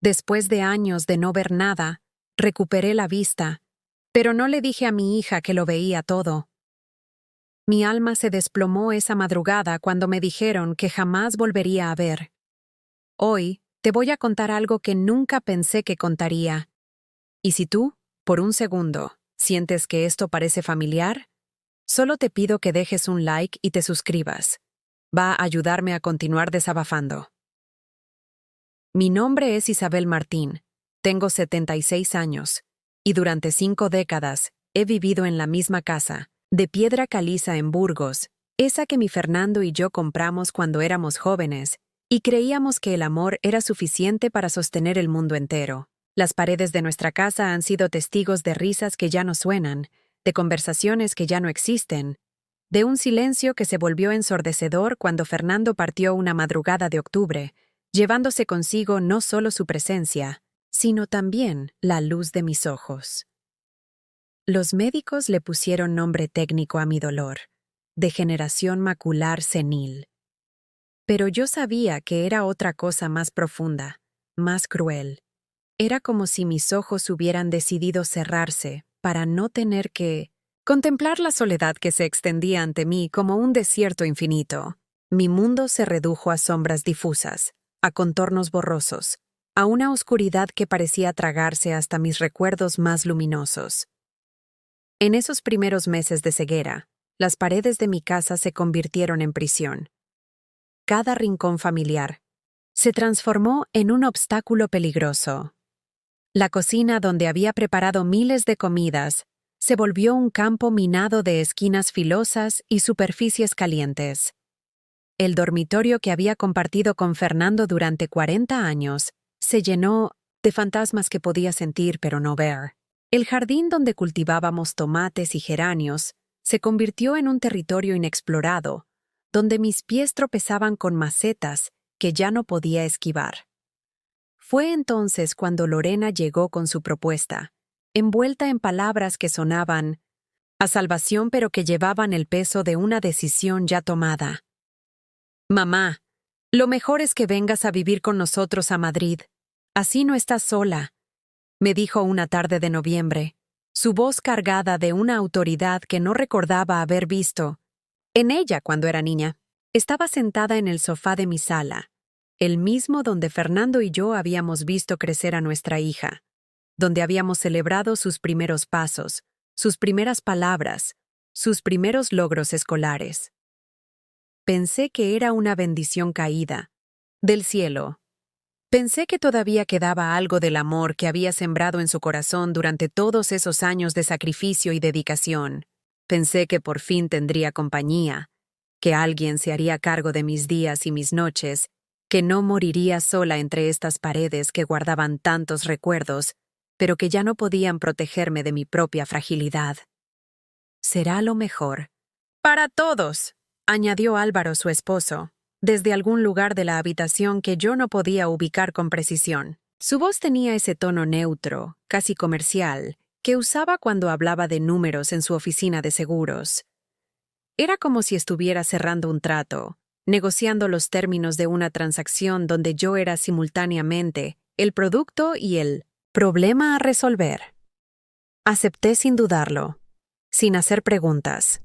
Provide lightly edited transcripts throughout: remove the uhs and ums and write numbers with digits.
Después de años de no ver nada, recuperé la vista, pero no le dije a mi hija que lo veía todo. Mi alma se desplomó esa madrugada cuando me dijeron que jamás volvería a ver. Hoy te voy a contar algo que nunca pensé que contaría. Y si tú, por un segundo, sientes que esto parece familiar, solo te pido que dejes un like y te suscribas. Va a ayudarme a continuar desabafando. Mi nombre es Isabel Martín, tengo 76 años, y durante 5 décadas he vivido en la misma casa, de piedra caliza en Burgos, esa que mi Fernando y yo compramos cuando éramos jóvenes, y creíamos que el amor era suficiente para sostener el mundo entero. Las paredes de nuestra casa han sido testigos de risas que ya no suenan, de conversaciones que ya no existen, de un silencio que se volvió ensordecedor cuando Fernando partió una madrugada de octubre, llevándose consigo no solo su presencia, sino también la luz de mis ojos. Los médicos le pusieron nombre técnico a mi dolor, degeneración macular senil. Pero yo sabía que era otra cosa más profunda, más cruel. Era como si mis ojos hubieran decidido cerrarse para no tener que contemplar la soledad que se extendía ante mí como un desierto infinito. Mi mundo se redujo a sombras difusas, a contornos borrosos, a una oscuridad que parecía tragarse hasta mis recuerdos más luminosos. En esos primeros meses de ceguera, las paredes de mi casa se convirtieron en prisión. Cada rincón familiar se transformó en un obstáculo peligroso. La cocina donde había preparado miles de comidas se volvió un campo minado de esquinas filosas y superficies calientes. El dormitorio que había compartido con Fernando durante 40 años se llenó de fantasmas que podía sentir pero no ver. El jardín donde cultivábamos tomates y geranios se convirtió en un territorio inexplorado, donde mis pies tropezaban con macetas que ya no podía esquivar. Fue entonces cuando Lorena llegó con su propuesta, envuelta en palabras que sonaban a salvación pero que llevaban el peso de una decisión ya tomada. «Mamá, lo mejor es que vengas a vivir con nosotros a Madrid. Así no estás sola», me dijo una tarde de noviembre, su voz cargada de una autoridad que no recordaba haber visto en ella cuando era niña. Estaba sentada en el sofá de mi sala, el mismo donde Fernando y yo habíamos visto crecer a nuestra hija, donde habíamos celebrado sus primeros pasos, sus primeras palabras, sus primeros logros escolares. Pensé que era una bendición caída, del cielo. Pensé que todavía quedaba algo del amor que había sembrado en su corazón durante todos esos años de sacrificio y dedicación. Pensé que por fin tendría compañía, que alguien se haría cargo de mis días y mis noches, que no moriría sola entre estas paredes que guardaban tantos recuerdos, pero que ya no podían protegerme de mi propia fragilidad. «Será lo mejor. Para todos», añadió Álvaro, su esposo, desde algún lugar de la habitación que yo no podía ubicar con precisión. Su voz tenía ese tono neutro, casi comercial, que usaba cuando hablaba de números en su oficina de seguros. Era como si estuviera cerrando un trato, negociando los términos de una transacción donde yo era simultáneamente el producto y el problema a resolver. Acepté sin dudarlo, sin hacer preguntas,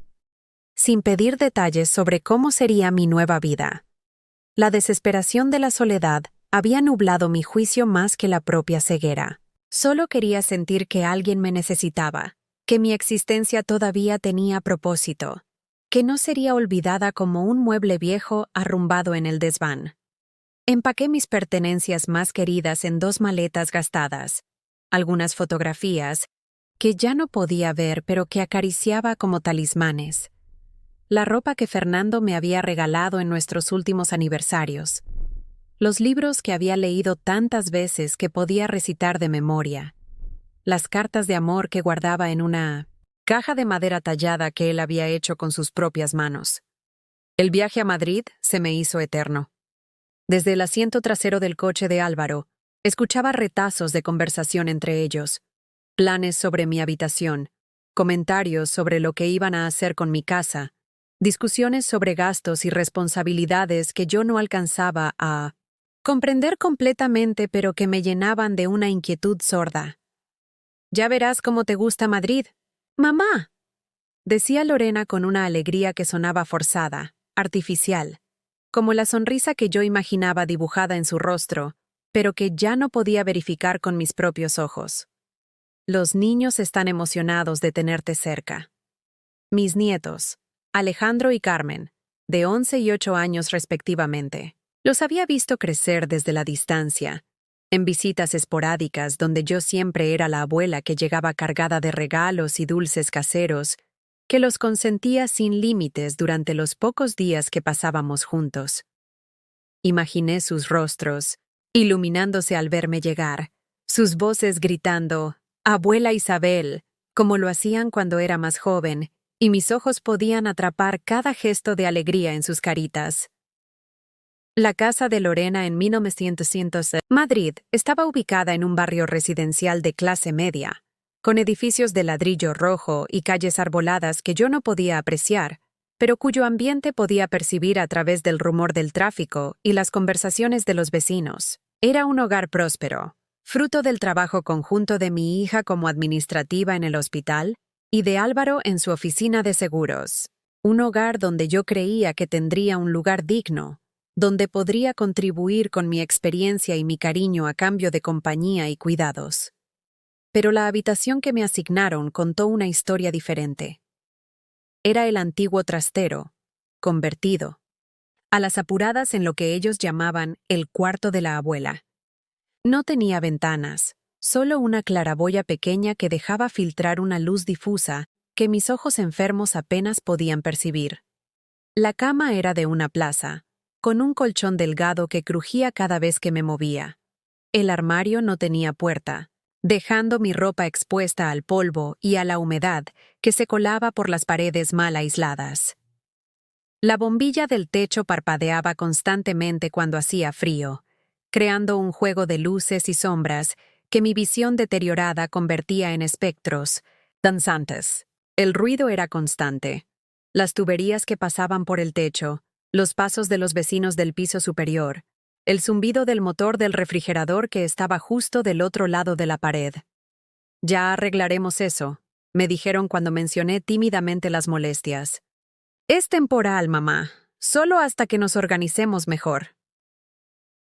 sin pedir detalles sobre cómo sería mi nueva vida. La desesperación de la soledad había nublado mi juicio más que la propia ceguera. Solo quería sentir que alguien me necesitaba, que mi existencia todavía tenía propósito, que no sería olvidada como un mueble viejo arrumbado en el desván. Empaqué mis pertenencias más queridas en 2 maletas gastadas, algunas fotografías que ya no podía ver pero que acariciaba como talismanes. La ropa que Fernando me había regalado en nuestros últimos aniversarios. Los libros que había leído tantas veces que podía recitar de memoria. Las cartas de amor que guardaba en una caja de madera tallada que él había hecho con sus propias manos. El viaje a Madrid se me hizo eterno. Desde el asiento trasero del coche de Álvaro, escuchaba retazos de conversación entre ellos, planes sobre mi habitación, comentarios sobre lo que iban a hacer con mi casa, discusiones sobre gastos y responsabilidades que yo no alcanzaba a Comprender completamente, pero que me llenaban de una inquietud sorda. «Ya verás cómo te gusta Madrid». «Mamá», decía Lorena con una alegría que sonaba forzada, artificial, como la sonrisa que yo imaginaba dibujada en su rostro, pero que ya no podía verificar con mis propios ojos. «Los niños están emocionados de tenerte cerca». Mis nietos, Alejandro y Carmen, de 11 y 8 años respectivamente, los había visto crecer desde la distancia, en visitas esporádicas donde yo siempre era la abuela que llegaba cargada de regalos y dulces caseros, que los consentía sin límites durante los pocos días que pasábamos juntos. Imaginé sus rostros, iluminándose al verme llegar, sus voces gritando, «Abuela Isabel», como lo hacían cuando era más joven, y mis ojos podían atrapar cada gesto de alegría en sus caritas. La casa de Lorena en 1900 Madrid estaba ubicada en un barrio residencial de clase media, con edificios de ladrillo rojo y calles arboladas que yo no podía apreciar, pero cuyo ambiente podía percibir a través del rumor del tráfico y las conversaciones de los vecinos. Era un hogar próspero, fruto del trabajo conjunto de mi hija como administrativa en el hospital y de Álvaro en su oficina de seguros. Un hogar donde yo creía que tendría un lugar digno, donde podría contribuir con mi experiencia y mi cariño a cambio de compañía y cuidados. Pero la habitación que me asignaron contó una historia diferente. Era el antiguo trastero, convertido, a las apuradas en lo que ellos llamaban el cuarto de la abuela. No tenía ventanas, solo una claraboya pequeña que dejaba filtrar una luz difusa que mis ojos enfermos apenas podían percibir. La cama era de una plaza, con un colchón delgado que crujía cada vez que me movía. El armario no tenía puerta, dejando mi ropa expuesta al polvo y a la humedad que se colaba por las paredes mal aisladas. La bombilla del techo parpadeaba constantemente cuando hacía frío, creando un juego de luces y sombras que mi visión deteriorada convertía en espectros danzantes. El ruido era constante. Las tuberías que pasaban por el techo, los pasos de los vecinos del piso superior, el zumbido del motor del refrigerador que estaba justo del otro lado de la pared. «Ya arreglaremos eso», me dijeron cuando mencioné tímidamente las molestias. «Es temporal, mamá, solo hasta que nos organicemos mejor».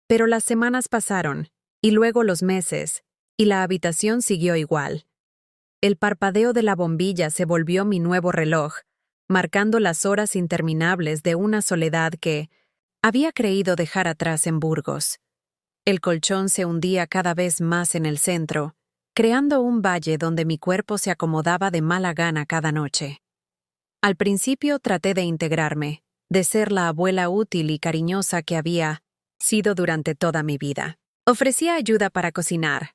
Pero las semanas pasaron, y luego los meses, y la habitación siguió igual. El parpadeo de la bombilla se volvió mi nuevo reloj, marcando las horas interminables de una soledad que había creído dejar atrás en Burgos. El colchón se hundía cada vez más en el centro, creando un valle donde mi cuerpo se acomodaba de mala gana cada noche. Al principio traté de integrarme, de ser la abuela útil y cariñosa que había sido durante toda mi vida. Ofrecía ayuda para cocinar,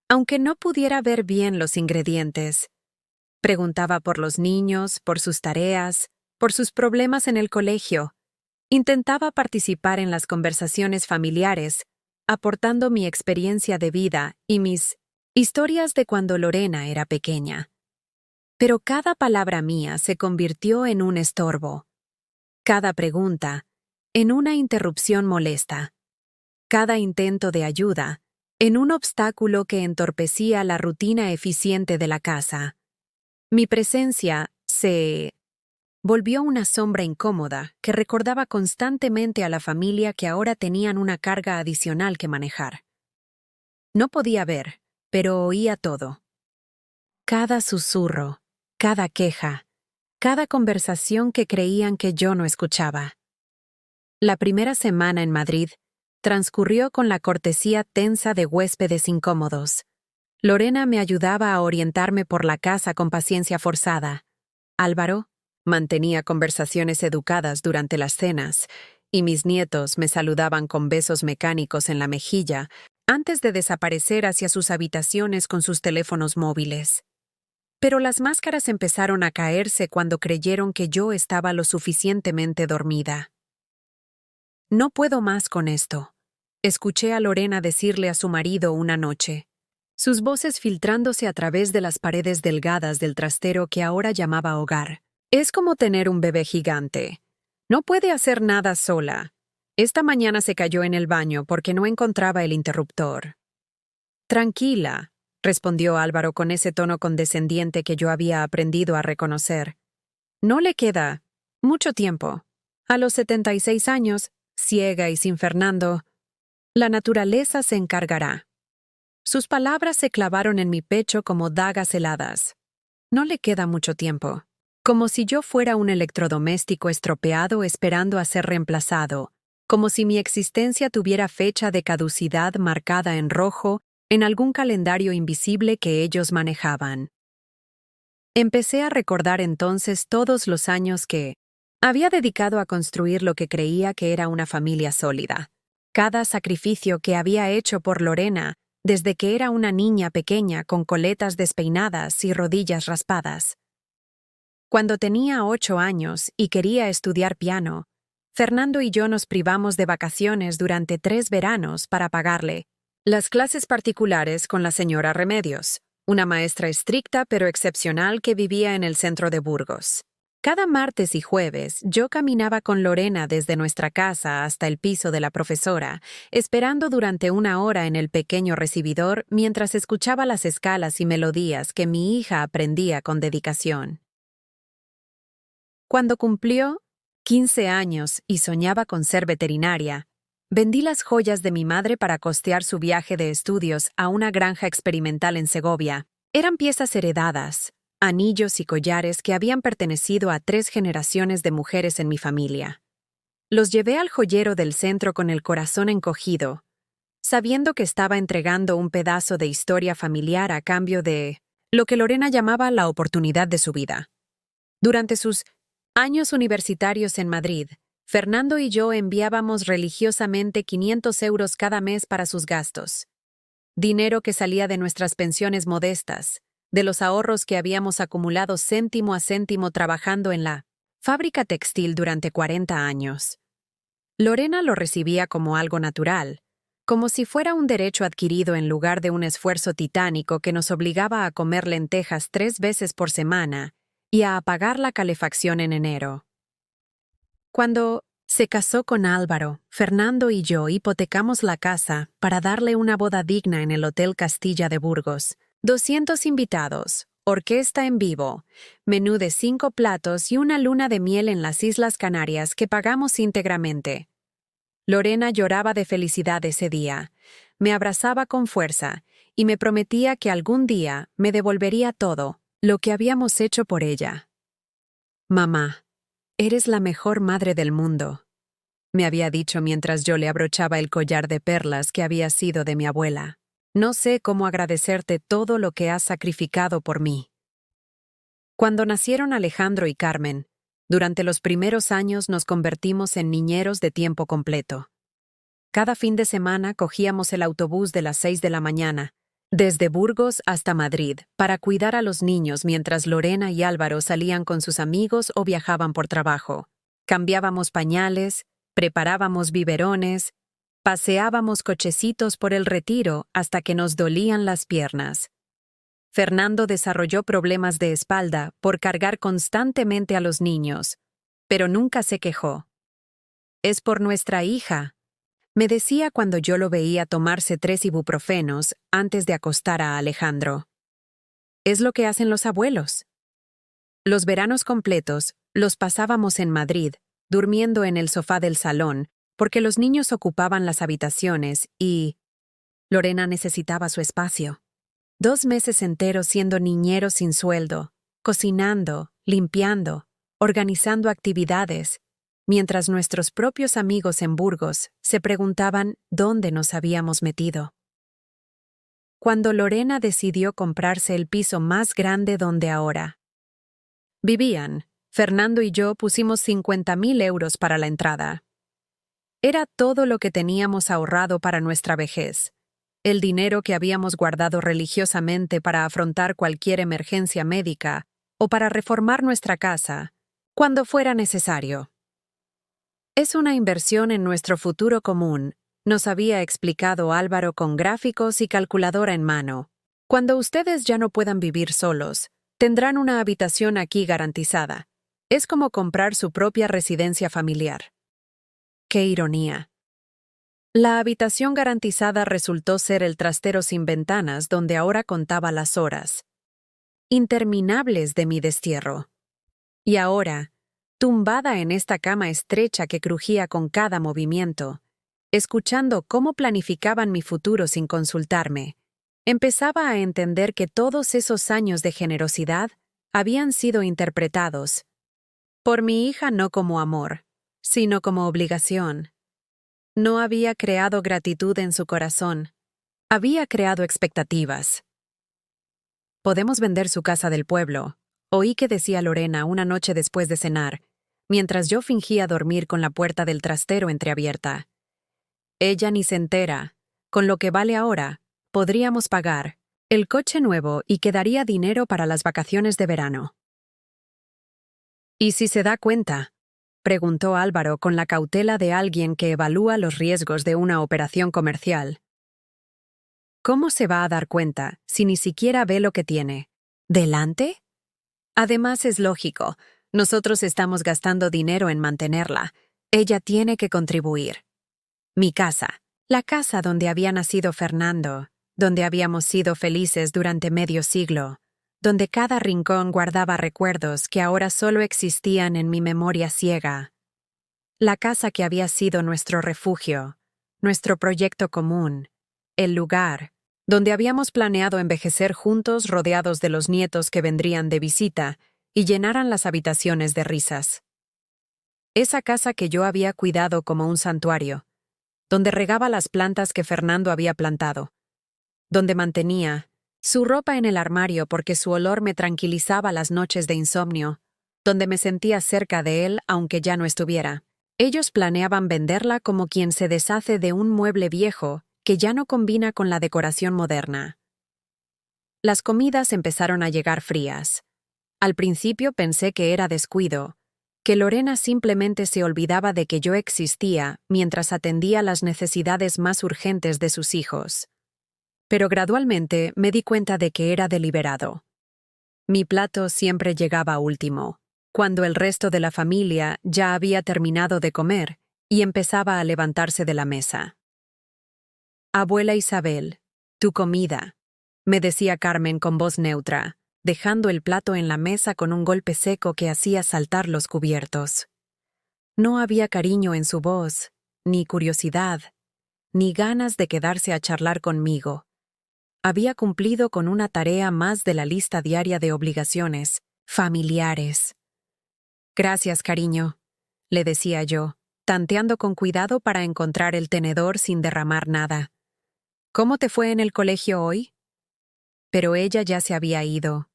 aunque no pudiera ver bien los ingredientes. Preguntaba por los niños, por sus tareas, por sus problemas en el colegio. Intentaba participar en las conversaciones familiares, aportando mi experiencia de vida y mis historias de cuando Lorena era pequeña. Pero cada palabra mía se convirtió en un estorbo. Cada pregunta, en una interrupción molesta. Cada intento de ayuda, en un obstáculo que entorpecía la rutina eficiente de la casa. Mi presencia se volvió una sombra incómoda que recordaba constantemente a la familia que ahora tenían una carga adicional que manejar. No podía ver, pero oía todo. Cada susurro, cada queja, cada conversación que creían que yo no escuchaba. La primera semana en Madrid transcurrió con la cortesía tensa de huéspedes incómodos. Lorena me ayudaba a orientarme por la casa con paciencia forzada. Álvaro mantenía conversaciones educadas durante las cenas, y mis nietos me saludaban con besos mecánicos en la mejilla antes de desaparecer hacia sus habitaciones con sus teléfonos móviles. Pero las máscaras empezaron a caerse cuando creyeron que yo estaba lo suficientemente dormida. «No puedo más con esto», escuché a Lorena decirle a su marido una noche, sus voces filtrándose a través de las paredes delgadas del trastero que ahora llamaba hogar. «Es como tener un bebé gigante. No puede hacer nada sola. Esta mañana se cayó en el baño porque no encontraba el interruptor. Tranquila, respondió Álvaro con ese tono condescendiente que yo había aprendido a reconocer. No le queda mucho tiempo. A los 76 años, ciega y sin Fernando, la naturaleza se encargará. Sus palabras se clavaron en mi pecho como dagas heladas. No le queda mucho tiempo. Como si yo fuera un electrodoméstico estropeado esperando a ser reemplazado, como si mi existencia tuviera fecha de caducidad marcada en rojo en algún calendario invisible que ellos manejaban. Empecé a recordar entonces todos los años que había dedicado a construir lo que creía que era una familia sólida. Cada sacrificio que había hecho por Lorena desde que era una niña pequeña con coletas despeinadas y rodillas raspadas. Cuando tenía 8 años y quería estudiar piano, Fernando y yo nos privamos de vacaciones durante 3 veranos para pagarle las clases particulares con la señora Remedios, una maestra estricta pero excepcional que vivía en el centro de Burgos. Cada martes y jueves yo caminaba con Lorena desde nuestra casa hasta el piso de la profesora, esperando durante 1 hora en el pequeño recibidor mientras escuchaba las escalas y melodías que mi hija aprendía con dedicación. Cuando cumplió 15 años y soñaba con ser veterinaria, vendí las joyas de mi madre para costear su viaje de estudios a una granja experimental en Segovia. Eran piezas heredadas, anillos y collares que habían pertenecido a 3 generaciones de mujeres en mi familia. Los llevé al joyero del centro con el corazón encogido, sabiendo que estaba entregando un pedazo de historia familiar a cambio de lo que Lorena llamaba la oportunidad de su vida. Durante sus años universitarios en Madrid, Fernando y yo enviábamos religiosamente 500 euros cada mes para sus gastos. Dinero que salía de nuestras pensiones modestas, de los ahorros que habíamos acumulado céntimo a céntimo trabajando en la fábrica textil durante 40 años. Lorena lo recibía como algo natural, como si fuera un derecho adquirido en lugar de un esfuerzo titánico que nos obligaba a comer lentejas 3 veces por semana y a apagar la calefacción en enero. Cuando se casó con Álvaro, Fernando y yo hipotecamos la casa para darle una boda digna en el Hotel Castilla de Burgos. 200 invitados, orquesta en vivo, menú de 5 platos y una luna de miel en las Islas Canarias que pagamos íntegramente. Lorena lloraba de felicidad ese día, me abrazaba con fuerza y me prometía que algún día me devolvería todo lo que habíamos hecho por ella. «Mamá, eres la mejor madre del mundo», me había dicho mientras yo le abrochaba el collar de perlas que había sido de mi abuela. «No sé cómo agradecerte todo lo que has sacrificado por mí». Cuando nacieron Alejandro y Carmen, durante los primeros años nos convertimos en niñeros de tiempo completo. Cada fin de semana cogíamos el autobús de las 6 de la mañana, desde Burgos hasta Madrid, para cuidar a los niños mientras Lorena y Álvaro salían con sus amigos o viajaban por trabajo. Cambiábamos pañales, preparábamos biberones, paseábamos cochecitos por el Retiro hasta que nos dolían las piernas. Fernando desarrolló problemas de espalda por cargar constantemente a los niños, pero nunca se quejó. «Es por nuestra hija», me decía cuando yo lo veía tomarse 3 ibuprofenos antes de acostar a Alejandro. «Es lo que hacen los abuelos». Los veranos completos los pasábamos en Madrid, durmiendo en el sofá del salón, porque los niños ocupaban las habitaciones y Lorena necesitaba su espacio. 2 meses enteros siendo niñeros sin sueldo, cocinando, limpiando, organizando actividades, mientras nuestros propios amigos en Burgos se preguntaban dónde nos habíamos metido. Cuando Lorena decidió comprarse el piso más grande donde ahora vivían, Fernando y yo pusimos 50.000 euros para la entrada. Era todo lo que teníamos ahorrado para nuestra vejez, el dinero que habíamos guardado religiosamente para afrontar cualquier emergencia médica o para reformar nuestra casa, cuando fuera necesario. «Es una inversión en nuestro futuro común», nos había explicado Álvaro con gráficos y calculadora en mano. «Cuando ustedes ya no puedan vivir solos, tendrán una habitación aquí garantizada. Es como comprar su propia residencia familiar». ¡Qué ironía! La habitación garantizada resultó ser el trastero sin ventanas donde ahora contaba las horas interminables de mi destierro. Y ahora, tumbada en esta cama estrecha que crujía con cada movimiento, escuchando cómo planificaban mi futuro sin consultarme, empezaba a entender que todos esos años de generosidad habían sido interpretados por mi hija no como amor, sino como obligación. No había creado gratitud en su corazón, había creado expectativas. Podemos vender su casa del pueblo, oí que decía Lorena una noche después de cenar, mientras yo fingía dormir con la puerta del trastero entreabierta. Ella ni se entera. Con lo que vale ahora, podríamos pagar el coche nuevo y quedaría dinero para las vacaciones de verano. ¿Y si se da cuenta?, preguntó Álvaro con la cautela de alguien que evalúa los riesgos de una operación comercial. ¿Cómo se va a dar cuenta si ni siquiera ve lo que tiene? ¿Delante? Además es lógico, nosotros estamos gastando dinero en mantenerla. Ella tiene que contribuir. Mi casa, la casa donde había nacido Fernando, donde habíamos sido felices durante medio siglo, donde cada rincón guardaba recuerdos que ahora solo existían en mi memoria ciega. La casa que había sido nuestro refugio, nuestro proyecto común, el lugar donde habíamos planeado envejecer juntos rodeados de los nietos que vendrían de visita y llenaran las habitaciones de risas. Esa casa que yo había cuidado como un santuario, donde regaba las plantas que Fernando había plantado, donde mantenía su ropa en el armario porque su olor me tranquilizaba las noches de insomnio, donde me sentía cerca de él aunque ya no estuviera. Ellos planeaban venderla como quien se deshace de un mueble viejo que ya no combina con la decoración moderna. Las comidas empezaron a llegar frías. Al principio pensé que era descuido, que Lorena simplemente se olvidaba de que yo existía mientras atendía las necesidades más urgentes de sus hijos. Pero gradualmente me di cuenta de que era deliberado. Mi plato siempre llegaba último, cuando el resto de la familia ya había terminado de comer y empezaba a levantarse de la mesa. «Abuela Isabel, tu comida», me decía Carmen con voz neutra, dejando el plato en la mesa con un golpe seco que hacía saltar los cubiertos. No había cariño en su voz, ni curiosidad, ni ganas de quedarse a charlar conmigo. Había cumplido con una tarea más de la lista diaria de obligaciones familiares. «Gracias, cariño», le decía yo, tanteando con cuidado para encontrar el tenedor sin derramar nada. «¿Cómo te fue en el colegio hoy?» Pero ella ya se había ido.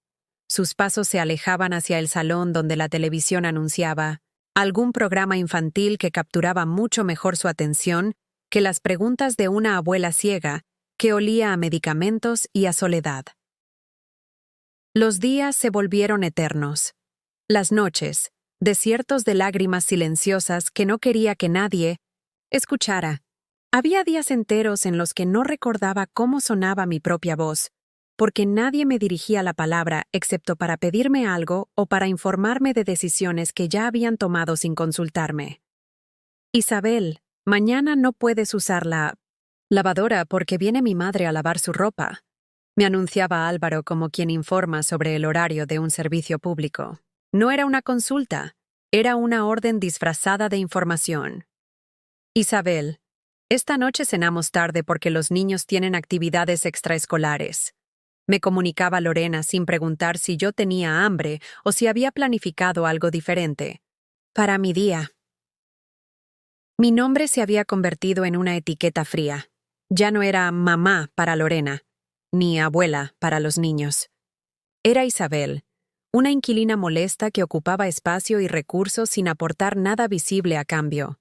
Sus pasos se alejaban hacia el salón donde la televisión anunciaba algún programa infantil que capturaba mucho mejor su atención que las preguntas de una abuela ciega que olía a medicamentos y a soledad. Los días se volvieron eternos. Las noches, desiertos de lágrimas silenciosas que no quería que nadie escuchara. Había días enteros en los que no recordaba cómo sonaba mi propia voz, porque nadie me dirigía la palabra excepto para pedirme algo o para informarme de decisiones que ya habían tomado sin consultarme. «Isabel, mañana no puedes usar la lavadora porque viene mi madre a lavar su ropa», me anunciaba Álvaro como quien informa sobre el horario de un servicio público. No era una consulta, era una orden disfrazada de información. «Isabel, esta noche cenamos tarde porque los niños tienen actividades extraescolares», me comunicaba Lorena sin preguntar si yo tenía hambre o si había planificado algo diferente. «Para mi día». Mi nombre se había convertido en una etiqueta fría. Ya no era mamá para Lorena, ni abuela para los niños. Era Isabel, una inquilina molesta que ocupaba espacio y recursos sin aportar nada visible a cambio.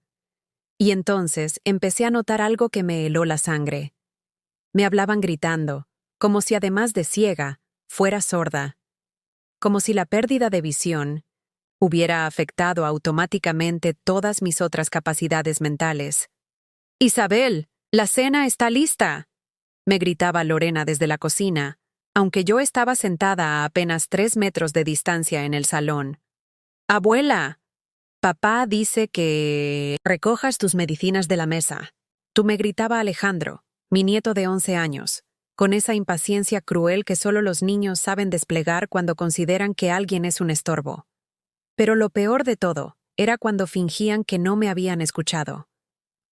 Y entonces empecé a notar algo que me heló la sangre. Me hablaban gritando, como si además de ciega, fuera sorda. Como si la pérdida de visión hubiera afectado automáticamente todas mis otras capacidades mentales. «Isabel, la cena está lista», me gritaba Lorena desde la cocina, aunque yo estaba sentada a apenas 3 metros de distancia en el salón. «Abuela». Papá dice que recojas tus medicinas de la mesa. Tú, me gritaba Alejandro, mi nieto de 11 años, con esa impaciencia cruel que solo los niños saben desplegar cuando consideran que alguien es un estorbo. Pero lo peor de todo era cuando fingían que no me habían escuchado.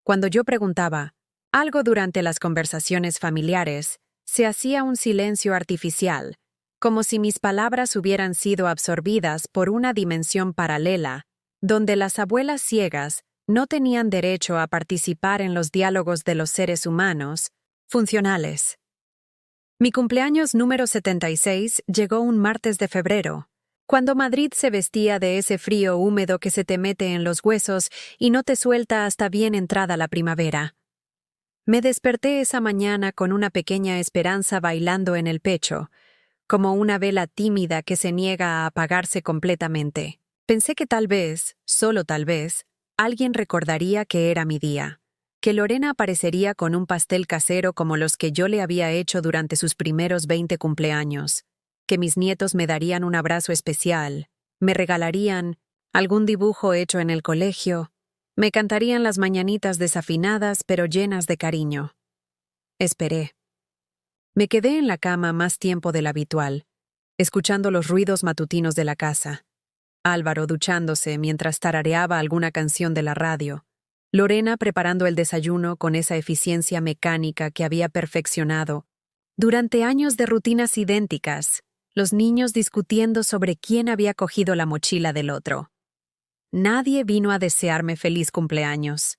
Cuando yo preguntaba algo durante las conversaciones familiares, se hacía un silencio artificial, como si mis palabras hubieran sido absorbidas por una dimensión paralela, donde las abuelas ciegas no tenían derecho a participar en los diálogos de los seres humanos funcionales. Mi cumpleaños número 76 llegó un martes de febrero, cuando Madrid se vestía de ese frío húmedo que se te mete en los huesos y no te suelta hasta bien entrada la primavera. Me desperté esa mañana con una pequeña esperanza bailando en el pecho, como una vela tímida que se niega a apagarse completamente. Pensé que tal vez, solo tal vez, alguien recordaría que era mi día, que Lorena aparecería con un pastel casero como los que yo le había hecho durante sus primeros 20 cumpleaños, que mis nietos me darían un abrazo especial, me regalarían algún dibujo hecho en el colegio, me cantarían las mañanitas desafinadas pero llenas de cariño. Esperé. Me quedé en la cama más tiempo del habitual, escuchando los ruidos matutinos de la casa. Álvaro duchándose mientras tarareaba alguna canción de la radio. Lorena preparando el desayuno con esa eficiencia mecánica que había perfeccionado. Durante años de rutinas idénticas, los niños discutiendo sobre quién había cogido la mochila del otro. Nadie vino a desearme feliz cumpleaños.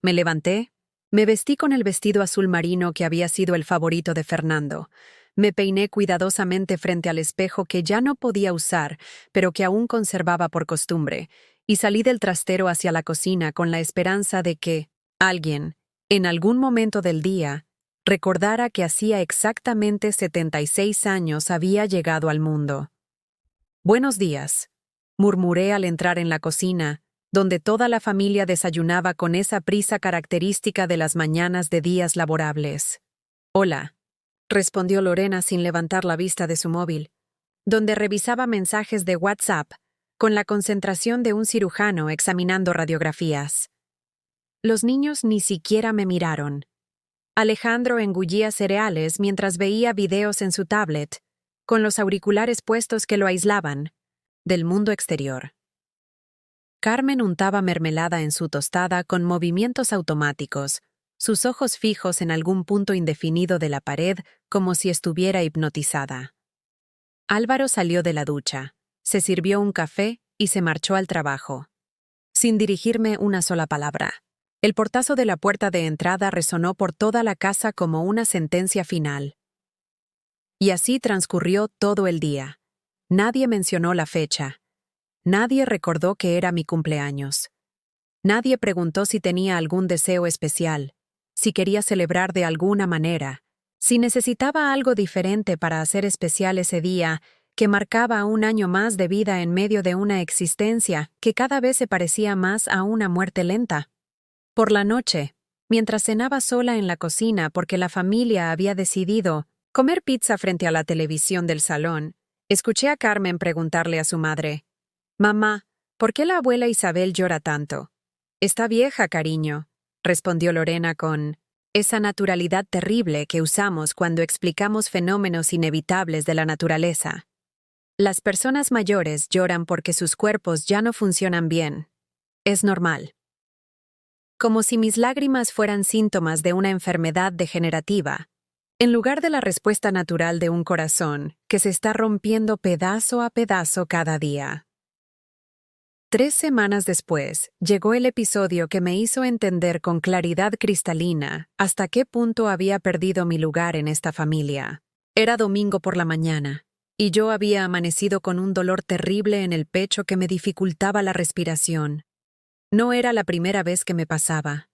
Me levanté, me vestí con el vestido azul marino que había sido el favorito de Fernando. Me peiné cuidadosamente frente al espejo que ya no podía usar, pero que aún conservaba por costumbre, y salí del trastero hacia la cocina con la esperanza de que alguien, en algún momento del día, recordara que hacía exactamente 76 años había llegado al mundo. «Buenos días», murmuré al entrar en la cocina, donde toda la familia desayunaba con esa prisa característica de las mañanas de días laborables. «Hola», respondió Lorena sin levantar la vista de su móvil, donde revisaba mensajes de WhatsApp, con la concentración de un cirujano examinando radiografías. Los niños ni siquiera me miraron. Alejandro engullía cereales mientras veía videos en su tablet, con los auriculares puestos que lo aislaban del mundo exterior. Carmen untaba mermelada en su tostada con movimientos automáticos, sus ojos fijos en algún punto indefinido de la pared como si estuviera hipnotizada. Álvaro salió de la ducha, se sirvió un café y se marchó al trabajo. Sin dirigirme una sola palabra. El portazo de la puerta de entrada resonó por toda la casa como una sentencia final. Y así transcurrió todo el día. Nadie mencionó la fecha. Nadie recordó que era mi cumpleaños. Nadie preguntó si tenía algún deseo especial, si quería celebrar de alguna manera, si necesitaba algo diferente para hacer especial ese día que marcaba un año más de vida en medio de una existencia que cada vez se parecía más a una muerte lenta. Por la noche, mientras cenaba sola en la cocina porque la familia había decidido comer pizza frente a la televisión del salón, escuché a Carmen preguntarle a su madre: «Mamá, ¿por qué la abuela Isabel llora tanto?» «Está vieja, cariño», respondió Lorena con esa naturalidad terrible que usamos cuando explicamos fenómenos inevitables de la naturaleza. Las personas mayores lloran porque sus cuerpos ya no funcionan bien. Es normal. Como si mis lágrimas fueran síntomas de una enfermedad degenerativa, en lugar de la respuesta natural de un corazón que se está rompiendo pedazo a pedazo cada día. 3 semanas después, llegó el episodio que me hizo entender con claridad cristalina hasta qué punto había perdido mi lugar en esta familia. Era domingo por la mañana, y yo había amanecido con un dolor terrible en el pecho que me dificultaba la respiración. No era la primera vez que me pasaba.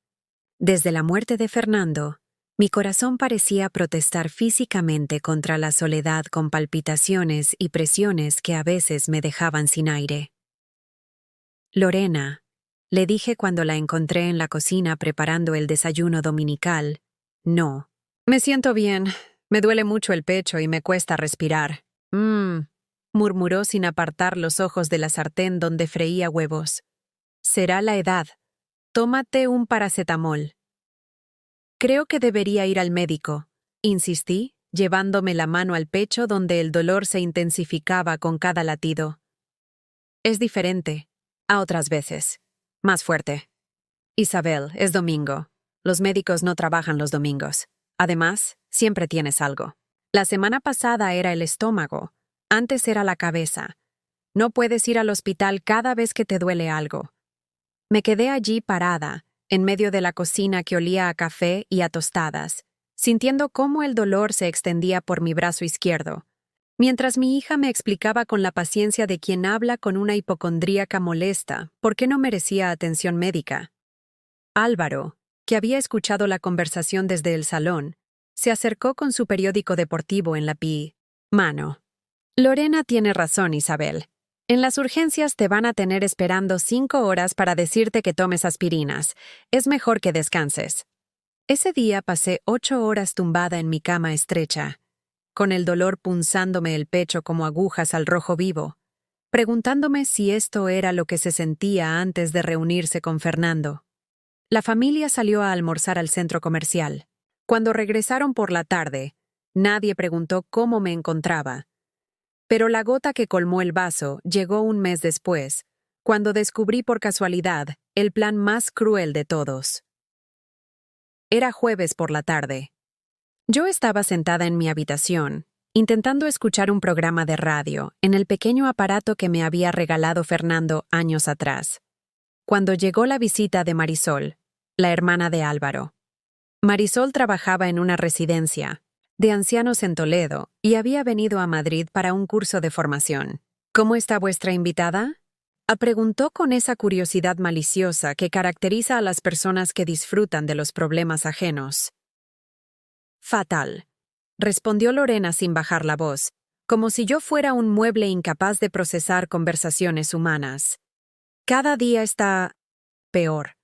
Desde la muerte de Fernando, mi corazón parecía protestar físicamente contra la soledad con palpitaciones y presiones que a veces me dejaban sin aire. «Lorena», le dije cuando la encontré en la cocina preparando el desayuno dominical, «no. Me siento bien, me duele mucho el pecho y me cuesta respirar». Murmuró sin apartar los ojos de la sartén donde freía huevos. Será la edad. Tómate un paracetamol. Creo que debería ir al médico, insistí, llevándome la mano al pecho donde el dolor se intensificaba con cada latido. Es diferente, a otras veces. Más fuerte. Isabel, es domingo. Los médicos no trabajan los domingos. Además, siempre tienes algo. La semana pasada era el estómago. Antes era la cabeza. No puedes ir al hospital cada vez que te duele algo. Me quedé allí parada, en medio de la cocina que olía a café y a tostadas, sintiendo cómo el dolor se extendía por mi brazo izquierdo, mientras mi hija me explicaba con la paciencia de quien habla con una hipocondríaca molesta por qué no merecía atención médica. Álvaro, que había escuchado la conversación desde el salón, se acercó con su periódico deportivo en la mano. Lorena tiene razón, Isabel. En las urgencias te van a tener esperando 5 horas para decirte que tomes aspirinas. Es mejor que descanses. Ese día pasé 8 horas tumbada en mi cama estrecha, con el dolor punzándome el pecho como agujas al rojo vivo, preguntándome si esto era lo que se sentía antes de reunirse con Fernando. La familia salió a almorzar al centro comercial. Cuando regresaron por la tarde, nadie preguntó cómo me encontraba. Pero la gota que colmó el vaso llegó un mes después, cuando descubrí por casualidad el plan más cruel de todos. Era jueves por la tarde. Yo estaba sentada en mi habitación, intentando escuchar un programa de radio en el pequeño aparato que me había regalado Fernando años atrás, cuando llegó la visita de Marisol, la hermana de Álvaro. Marisol trabajaba en una residencia de ancianos en Toledo y había venido a Madrid para un curso de formación. ¿Cómo está vuestra invitada? Preguntó con esa curiosidad maliciosa que caracteriza a las personas que disfrutan de los problemas ajenos. Fatal, respondió Lorena sin bajar la voz, como si yo fuera un mueble incapaz de procesar conversaciones humanas. Cada día está peor.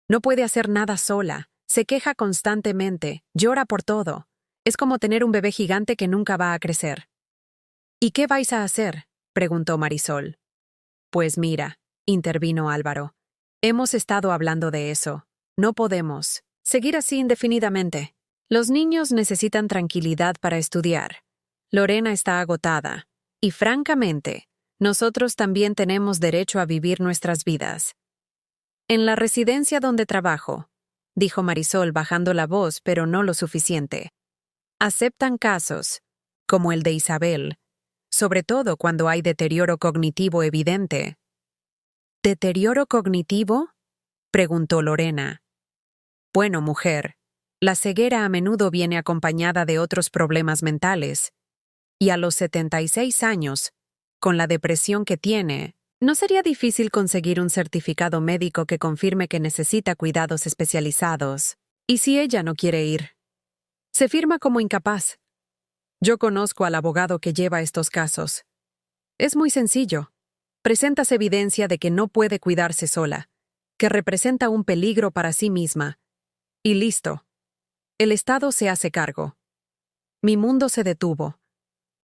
No puede hacer nada sola, se queja constantemente, llora por todo. Es como tener un bebé gigante que nunca va a crecer. ¿Y qué vais a hacer?, preguntó Marisol. Pues mira, intervino Álvaro. Hemos estado hablando de eso. No podemos seguir así indefinidamente. Los niños necesitan tranquilidad para estudiar. Lorena está agotada. Y francamente, nosotros también tenemos derecho a vivir nuestras vidas. En la residencia donde trabajo, dijo Marisol bajando la voz, pero no lo suficiente. Aceptan casos, como el de Isabel, sobre todo cuando hay deterioro cognitivo evidente. ¿Deterioro cognitivo?, preguntó Lorena. Bueno, mujer, la ceguera a menudo viene acompañada de otros problemas mentales. Y a los 76 años, con la depresión que tiene, no sería difícil conseguir un certificado médico que confirme que necesita cuidados especializados. ¿Y si ella no quiere ir? Se firma como incapaz. Yo conozco al abogado que lleva estos casos. Es muy sencillo. Presentas evidencia de que no puede cuidarse sola, que representa un peligro para sí misma. Y listo. El Estado se hace cargo. Mi mundo se detuvo.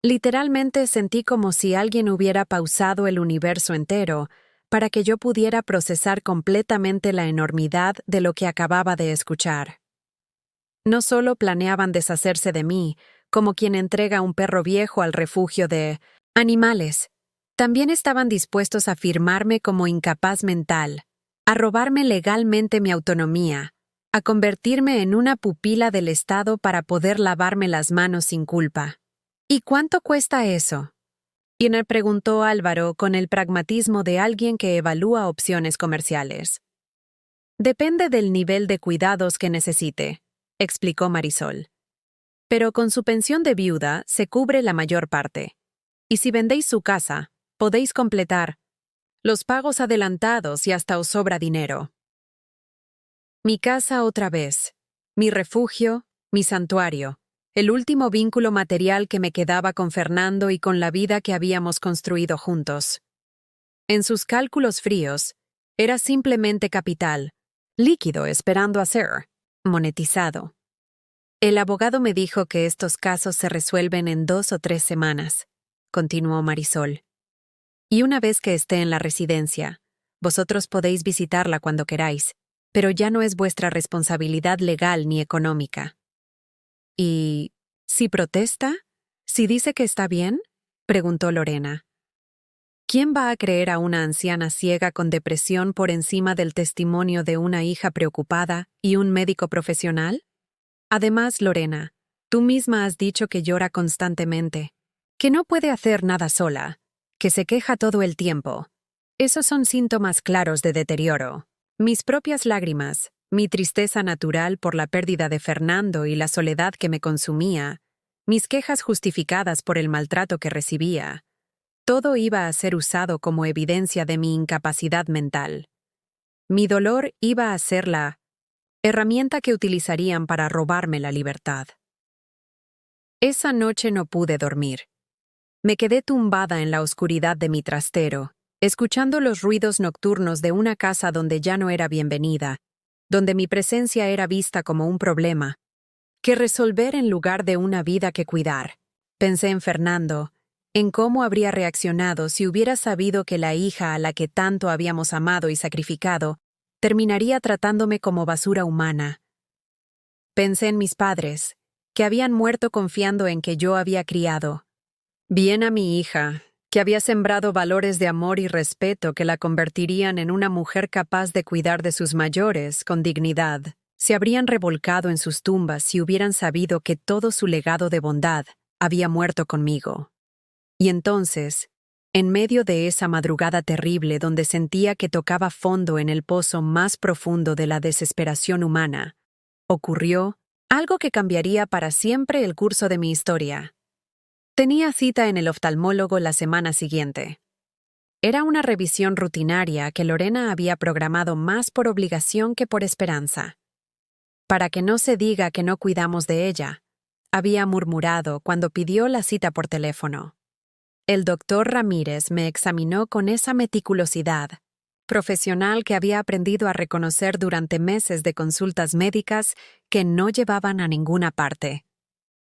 Literalmente sentí como si alguien hubiera pausado el universo entero para que yo pudiera procesar completamente la enormidad de lo que acababa de escuchar. No solo planeaban deshacerse de mí, como quien entrega un perro viejo al refugio de animales, también estaban dispuestos a firmarme como incapaz mental, a robarme legalmente mi autonomía, a convertirme en una pupila del Estado para poder lavarme las manos sin culpa. ¿Y cuánto cuesta eso?, me preguntó Álvaro con el pragmatismo de alguien que evalúa opciones comerciales. Depende del nivel de cuidados que necesite, explicó Marisol. Pero con su pensión de viuda se cubre la mayor parte. Y si vendéis su casa, podéis completar los pagos adelantados y hasta os sobra dinero. Mi casa otra vez, mi refugio, mi santuario, el último vínculo material que me quedaba con Fernando y con la vida que habíamos construido juntos. En sus cálculos fríos, era simplemente capital, líquido esperando a ser monetizado. El abogado me dijo que estos casos se resuelven en 2 o 3 semanas, continuó Marisol. Y una vez que esté en la residencia, Vosotros podéis visitarla cuando queráis, pero ya no es vuestra responsabilidad legal ni económica. ¿Y si protesta? ¿Si dice que está bien? Preguntó Lorena. ¿Quién va a creer a una anciana ciega con depresión por encima del testimonio de una hija preocupada y un médico profesional? Además, Lorena, tú misma has dicho que llora constantemente, que no puede hacer nada sola, que se queja todo el tiempo. Esos son síntomas claros de deterioro. Mis propias lágrimas, mi tristeza natural por la pérdida de Fernando y la soledad que me consumía, mis quejas justificadas por el maltrato que recibía, todo iba a ser usado como evidencia de mi incapacidad mental. Mi dolor iba a ser la herramienta que utilizarían para robarme la libertad. Esa noche no pude dormir. Me quedé tumbada en la oscuridad de mi trastero, escuchando los ruidos nocturnos de una casa donde ya no era bienvenida, donde mi presencia era vista como un problema, que resolver en lugar de una vida que cuidar. Pensé en Fernando, en cómo habría reaccionado si hubiera sabido que la hija a la que tanto habíamos amado y sacrificado terminaría tratándome como basura humana. Pensé en mis padres, que habían muerto confiando en que yo había criado. Bien a mi hija, que había sembrado valores de amor y respeto que la convertirían en una mujer capaz de cuidar de sus mayores con dignidad. Se habrían revolcado en sus tumbas si hubieran sabido que todo su legado de bondad había muerto conmigo. Y entonces, en medio de esa madrugada terrible donde sentía que tocaba fondo en el pozo más profundo de la desesperación humana, ocurrió algo que cambiaría para siempre el curso de mi historia. Tenía cita en el oftalmólogo la semana siguiente. Era una revisión rutinaria que Lorena había programado más por obligación que por esperanza. Para que no se diga que no cuidamos de ella, había murmurado cuando pidió la cita por teléfono. El doctor Ramírez me examinó con esa meticulosidad, profesional que había aprendido a reconocer durante meses de consultas médicas que no llevaban a ninguna parte.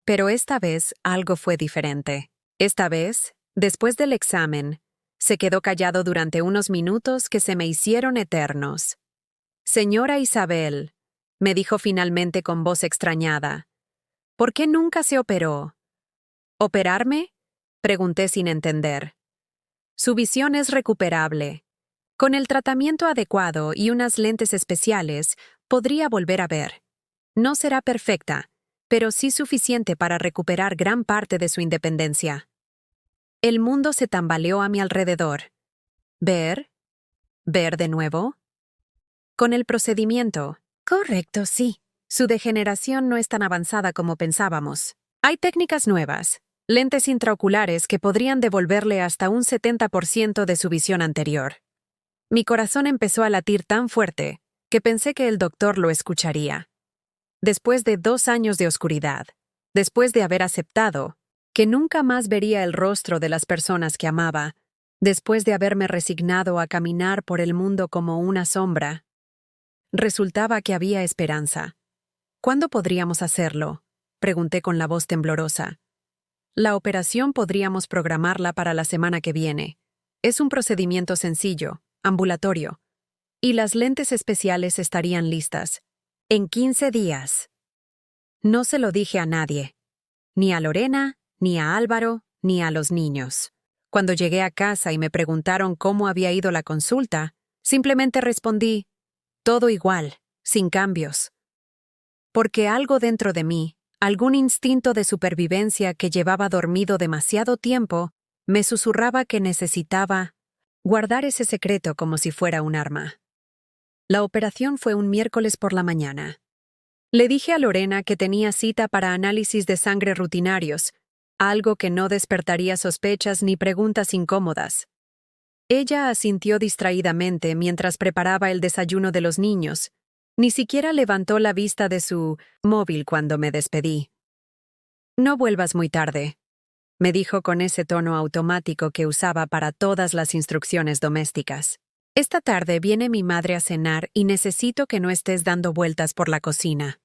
Pero esta vez algo fue diferente. Esta vez, después del examen, se quedó callado durante unos minutos que se me hicieron eternos. «Señora Isabel», me dijo finalmente con voz extrañada, «¿por qué nunca se operó?» «¿Operarme?», pregunté sin entender. «Su visión es recuperable. Con el tratamiento adecuado y unas lentes especiales, podría volver a ver. No será perfecta, pero sí suficiente para recuperar gran parte de su independencia». El mundo se tambaleó a mi alrededor. ¿Ver? ¿Ver de nuevo? Con el procedimiento. Correcto, sí. Su degeneración no es tan avanzada como pensábamos. Hay técnicas nuevas, lentes intraoculares que podrían devolverle hasta un 70% de su visión anterior. Mi corazón empezó a latir tan fuerte que pensé que el doctor lo escucharía. Después de 2 años de oscuridad, después de haber aceptado que nunca más vería el rostro de las personas que amaba, después de haberme resignado a caminar por el mundo como una sombra, resultaba que había esperanza. ¿Cuándo podríamos hacerlo?, pregunté con la voz temblorosa. La operación podríamos programarla para la semana que viene. Es un procedimiento sencillo, ambulatorio. Y las lentes especiales estarían listas. En 15 días. No se lo dije a nadie. Ni a Lorena, ni a Álvaro, ni a los niños. Cuando llegué a casa y me preguntaron cómo había ido la consulta, simplemente respondí, todo igual, sin cambios. Porque algo dentro de mí, algún instinto de supervivencia que llevaba dormido demasiado tiempo, me susurraba que necesitaba guardar ese secreto como si fuera un arma. La operación fue un miércoles por la mañana. Le dije a Lorena que tenía cita para análisis de sangre rutinarios, algo que no despertaría sospechas ni preguntas incómodas. Ella asintió distraídamente mientras preparaba el desayuno de los niños. Ni siquiera levantó la vista de su móvil cuando me despedí. «No vuelvas muy tarde», me dijo con ese tono automático que usaba para todas las instrucciones domésticas. «Esta tarde viene mi madre a cenar y necesito que no estés dando vueltas por la cocina».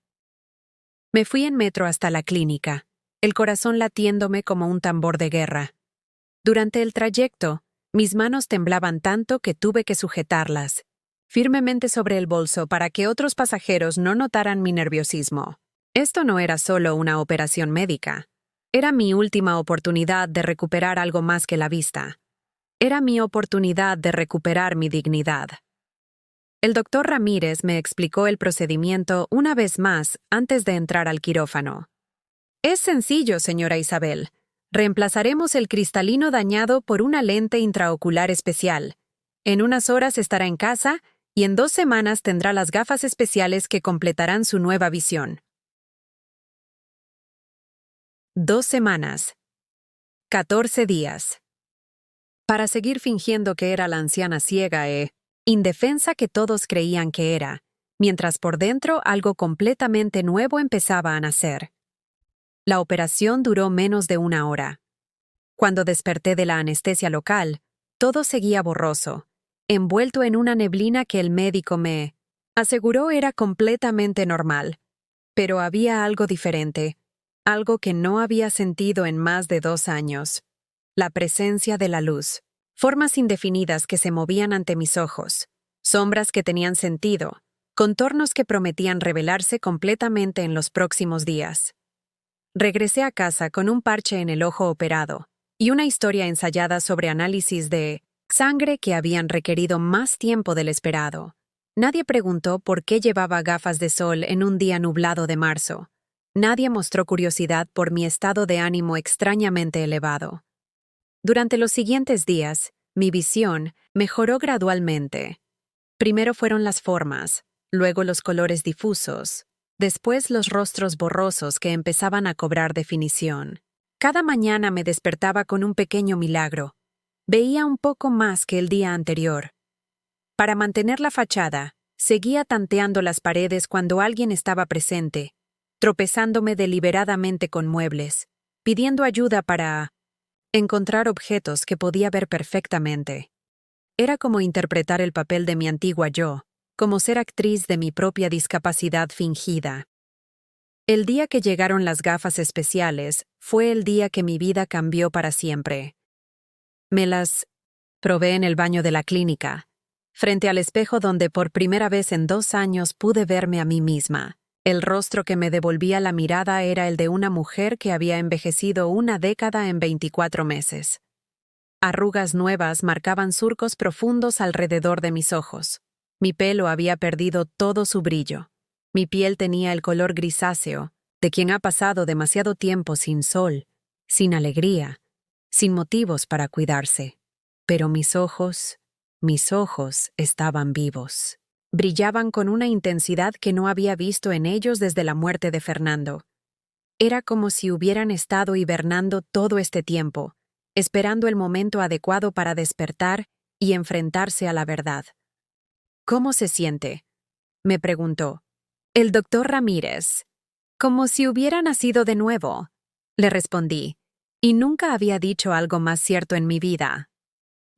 Me fui en metro hasta la clínica, el corazón latiéndome como un tambor de guerra. Durante el trayecto, Mis manos temblaban tanto que tuve que sujetarlas firmemente sobre el bolso para que otros pasajeros no notaran mi nerviosismo. Esto no era solo una operación médica. Era mi última oportunidad de recuperar algo más que la vista. Era mi oportunidad de recuperar mi dignidad. El doctor Ramírez me explicó el procedimiento una vez más antes de entrar al quirófano. Es sencillo, señora Isabel. Reemplazaremos el cristalino dañado por una lente intraocular especial. En unas horas estará en casa y en 2 semanas tendrá las gafas especiales que completarán su nueva visión. 2 semanas. 14 días. Para seguir fingiendo que era la anciana ciega e indefensa que todos creían que era, mientras por dentro algo completamente nuevo empezaba a nacer. La operación duró menos de 1 hora. Cuando desperté de la anestesia local, todo seguía borroso, envuelto en una neblina que el médico me aseguró era completamente normal. Pero había algo diferente, algo que no había sentido en más de 2 años. La presencia de la luz. Formas indefinidas que se movían ante mis ojos. Sombras que tenían sentido. Contornos que prometían revelarse completamente en los próximos días. Regresé a casa con un parche en el ojo operado y una historia ensayada sobre análisis de sangre que habían requerido más tiempo del esperado. Nadie preguntó por qué llevaba gafas de sol en un día nublado de marzo. Nadie mostró curiosidad por mi estado de ánimo extrañamente elevado. Durante los siguientes días, mi visión mejoró gradualmente. Primero fueron las formas, luego los colores difusos, después los rostros borrosos que empezaban a cobrar definición. Cada mañana me despertaba con un pequeño milagro. Veía un poco más que el día anterior. Para mantener la fachada, seguía tanteando las paredes cuando alguien estaba presente, tropezándome deliberadamente con muebles, pidiendo ayuda para encontrar objetos que podía ver perfectamente. Era como interpretar el papel de mi antigua yo, como ser actriz de mi propia discapacidad fingida. El día que llegaron las gafas especiales fue el día que mi vida cambió para siempre. Me las probé en el baño de la clínica, frente al espejo donde por primera vez en 2 años pude verme a mí misma. El rostro que me devolvía la mirada era el de una mujer que había envejecido 1 década en 24 meses. Arrugas nuevas marcaban surcos profundos alrededor de mis ojos. Mi pelo había perdido todo su brillo. Mi piel tenía el color grisáceo, de quien ha pasado demasiado tiempo sin sol, sin alegría, sin motivos para cuidarse. Pero mis ojos estaban vivos. Brillaban con una intensidad que no había visto en ellos desde la muerte de Fernando. Era como si hubieran estado hibernando todo este tiempo, esperando el momento adecuado para despertar y enfrentarse a la verdad. ¿Cómo se siente?, me preguntó. El doctor Ramírez. Como si hubiera nacido de nuevo, le respondí, y nunca había dicho algo más cierto en mi vida.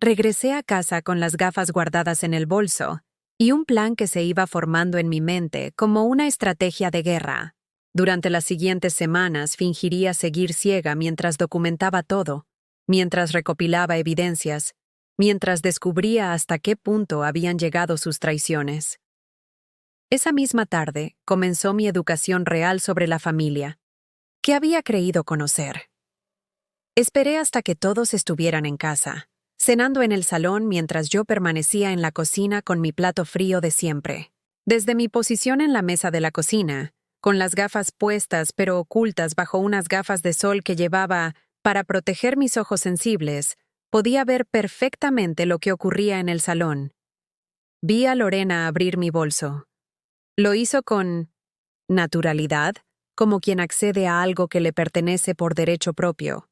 Regresé a casa con las gafas guardadas en el bolso y un plan que se iba formando en mi mente como una estrategia de guerra. Durante las siguientes semanas fingiría seguir ciega mientras documentaba todo, mientras recopilaba evidencias, mientras descubría hasta qué punto habían llegado sus traiciones. Esa misma tarde comenzó mi educación real sobre la familia, que había creído conocer. Esperé hasta que todos estuvieran en casa, cenando en el salón mientras yo permanecía en la cocina con mi plato frío de siempre. Desde mi posición en la mesa de la cocina, con las gafas puestas pero ocultas bajo unas gafas de sol que llevaba para proteger mis ojos sensibles, podía ver perfectamente lo que ocurría en el salón. Vi a Lorena abrir mi bolso. Lo hizo con naturalidad, como quien accede a algo que le pertenece por derecho propio.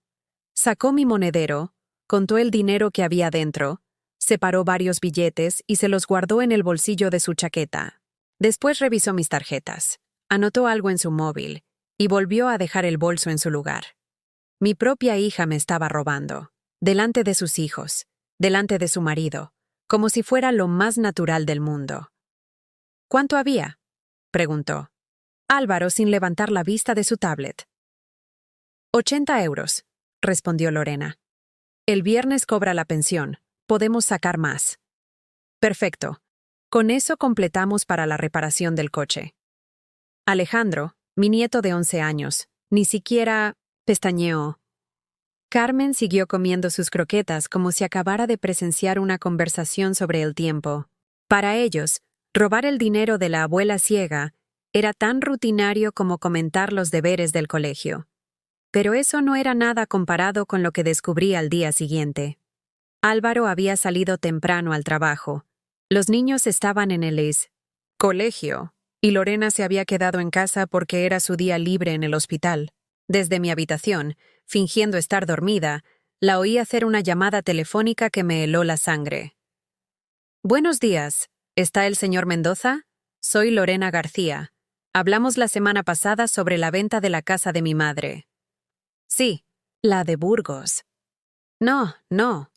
Sacó mi monedero, contó el dinero que había dentro, separó varios billetes y se los guardó en el bolsillo de su chaqueta. Después revisó mis tarjetas, anotó algo en su móvil y volvió a dejar el bolso en su lugar. Mi propia hija me estaba robando, delante de sus hijos, delante de su marido, como si fuera lo más natural del mundo. ¿Cuánto había?, preguntó Álvaro sin levantar la vista de su tablet. 80 euros, respondió Lorena. El viernes cobra la pensión, podemos sacar más. Perfecto. Con eso completamos para la reparación del coche. Alejandro, mi nieto de 11 años, ni siquiera pestañeó. Carmen siguió comiendo sus croquetas como si acabara de presenciar una conversación sobre el tiempo. Para ellos, robar el dinero de la abuela ciega era tan rutinario como comentar los deberes del colegio. Pero eso no era nada comparado con lo que descubrí al día siguiente. Álvaro había salido temprano al trabajo. Los niños estaban en el colegio, y Lorena se había quedado en casa porque era su día libre en el hospital. Desde mi habitación, fingiendo estar dormida, la oí hacer una llamada telefónica que me heló la sangre. Buenos días. ¿Está el señor Mendoza? Soy Lorena García. Hablamos la semana pasada sobre la venta de la casa de mi madre. Sí, la de Burgos. No,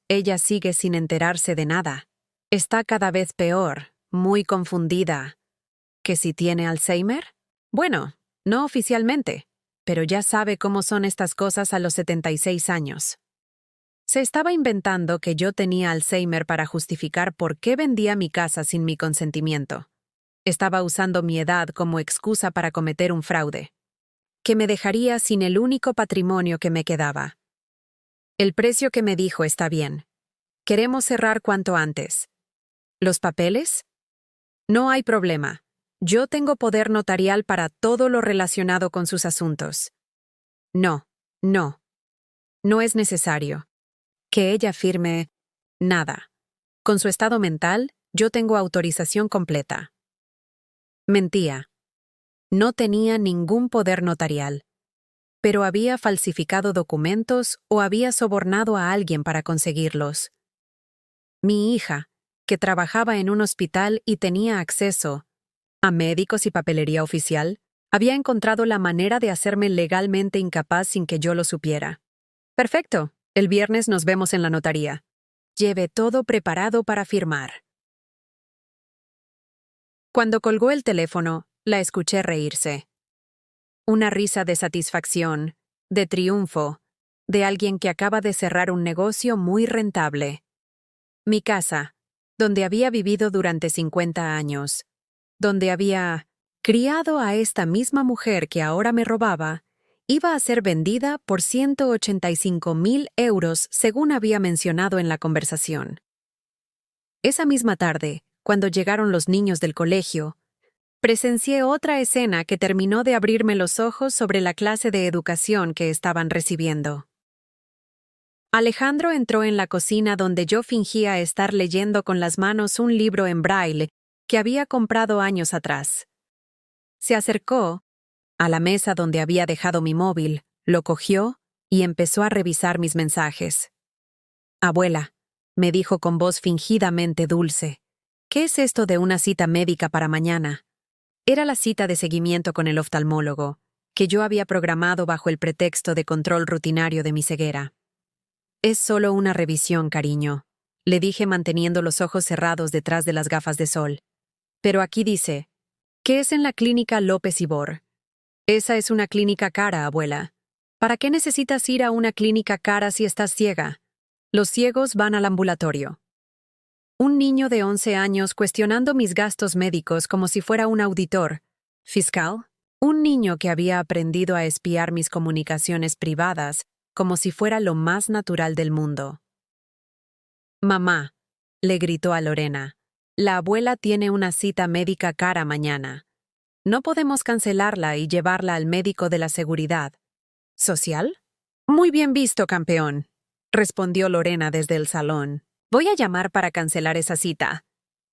ella sigue sin enterarse de nada. Está cada vez peor, muy confundida. ¿Que si tiene Alzheimer? Bueno, no oficialmente, pero ya sabe cómo son estas cosas a los 76 años. Se estaba inventando que yo tenía Alzheimer para justificar por qué vendía mi casa sin mi consentimiento. Estaba usando mi edad como excusa para cometer un fraude, que me dejaría sin el único patrimonio que me quedaba. El precio que me dijo está bien. Queremos cerrar cuanto antes. ¿Los papeles? No hay problema. Yo tengo poder notarial para todo lo relacionado con sus asuntos. No es necesario. Que ella firme nada. Con su estado mental, yo tengo autorización completa. Mentía. No tenía ningún poder notarial, pero había falsificado documentos o había sobornado a alguien para conseguirlos. Mi hija, que trabajaba en un hospital y tenía acceso a médicos y papelería oficial, había encontrado la manera de hacerme legalmente incapaz sin que yo lo supiera. Perfecto, el viernes nos vemos en la notaría. Lleve todo preparado para firmar. Cuando colgó el teléfono, la escuché reírse. Una risa de satisfacción, de triunfo, de alguien que acaba de cerrar un negocio muy rentable. Mi casa, donde había vivido durante 50 años, donde había criado a esta misma mujer que ahora me robaba, iba a ser vendida por 185.000 euros según había mencionado en la conversación. Esa misma tarde, cuando llegaron los niños del colegio, presencié otra escena que terminó de abrirme los ojos sobre la clase de educación que estaban recibiendo. Alejandro entró en la cocina donde yo fingía estar leyendo con las manos un libro en braille que había comprado años atrás. Se acercó a la mesa donde había dejado mi móvil, lo cogió y empezó a revisar mis mensajes. «Abuela», me dijo con voz fingidamente dulce, «¿qué es esto de una cita médica para mañana?» Era la cita de seguimiento con el oftalmólogo, que yo había programado bajo el pretexto de control rutinario de mi ceguera. «Es solo una revisión, cariño», le dije manteniendo los ojos cerrados detrás de las gafas de sol. «Pero aquí dice, que es en la clínica López Ibor. Esa es una clínica cara, abuela. ¿Para qué necesitas ir a una clínica cara si estás ciega? Los ciegos van al ambulatorio». Un niño de 11 años cuestionando mis gastos médicos como si fuera un auditor. ¿Fiscal? Un niño que había aprendido a espiar mis comunicaciones privadas como si fuera lo más natural del mundo. «Mamá», le gritó a Lorena, «la abuela tiene una cita médica cara mañana. No podemos cancelarla y llevarla al médico de la seguridad social». «Muy bien visto, campeón», respondió Lorena desde el salón. «Voy a llamar para cancelar esa cita.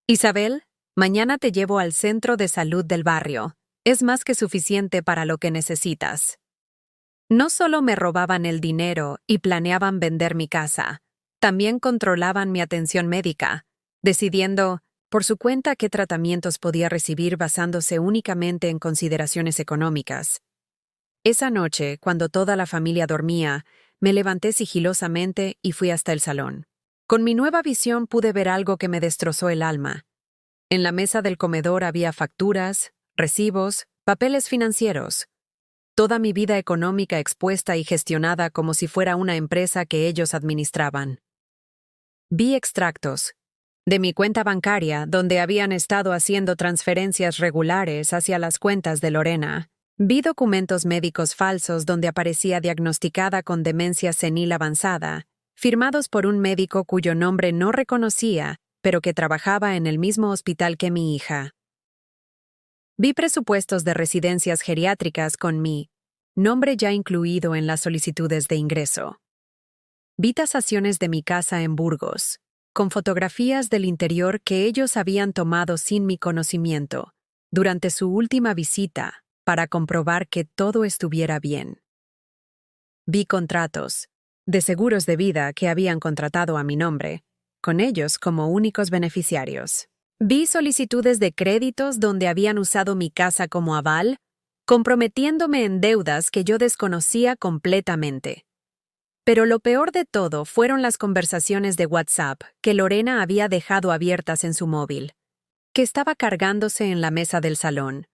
Isabel, mañana te llevo al centro de salud del barrio. Es más que suficiente para lo que necesitas». No solo me robaban el dinero y planeaban vender mi casa, también controlaban mi atención médica, decidiendo por su cuenta qué tratamientos podía recibir basándose únicamente en consideraciones económicas. Esa noche, cuando toda la familia dormía, me levanté sigilosamente y fui hasta el salón. Con mi nueva visión pude ver algo que me destrozó el alma. En la mesa del comedor había facturas, recibos, papeles financieros. Toda mi vida económica expuesta y gestionada como si fuera una empresa que ellos administraban. Vi extractos de mi cuenta bancaria donde habían estado haciendo transferencias regulares hacia las cuentas de Lorena. Vi documentos médicos falsos donde aparecía diagnosticada con demencia senil avanzada, firmados por un médico cuyo nombre no reconocía, pero que trabajaba en el mismo hospital que mi hija. Vi presupuestos de residencias geriátricas con mi nombre ya incluido en las solicitudes de ingreso. Vi tasaciones de mi casa en Burgos, con fotografías del interior que ellos habían tomado sin mi conocimiento, durante su última visita, para comprobar que todo estuviera bien. Vi contratos de seguros de vida que habían contratado a mi nombre, con ellos como únicos beneficiarios. Vi solicitudes de créditos donde habían usado mi casa como aval, comprometiéndome en deudas que yo desconocía completamente. Pero lo peor de todo fueron las conversaciones de WhatsApp que Lorena había dejado abiertas en su móvil, que estaba cargándose en la mesa del salón.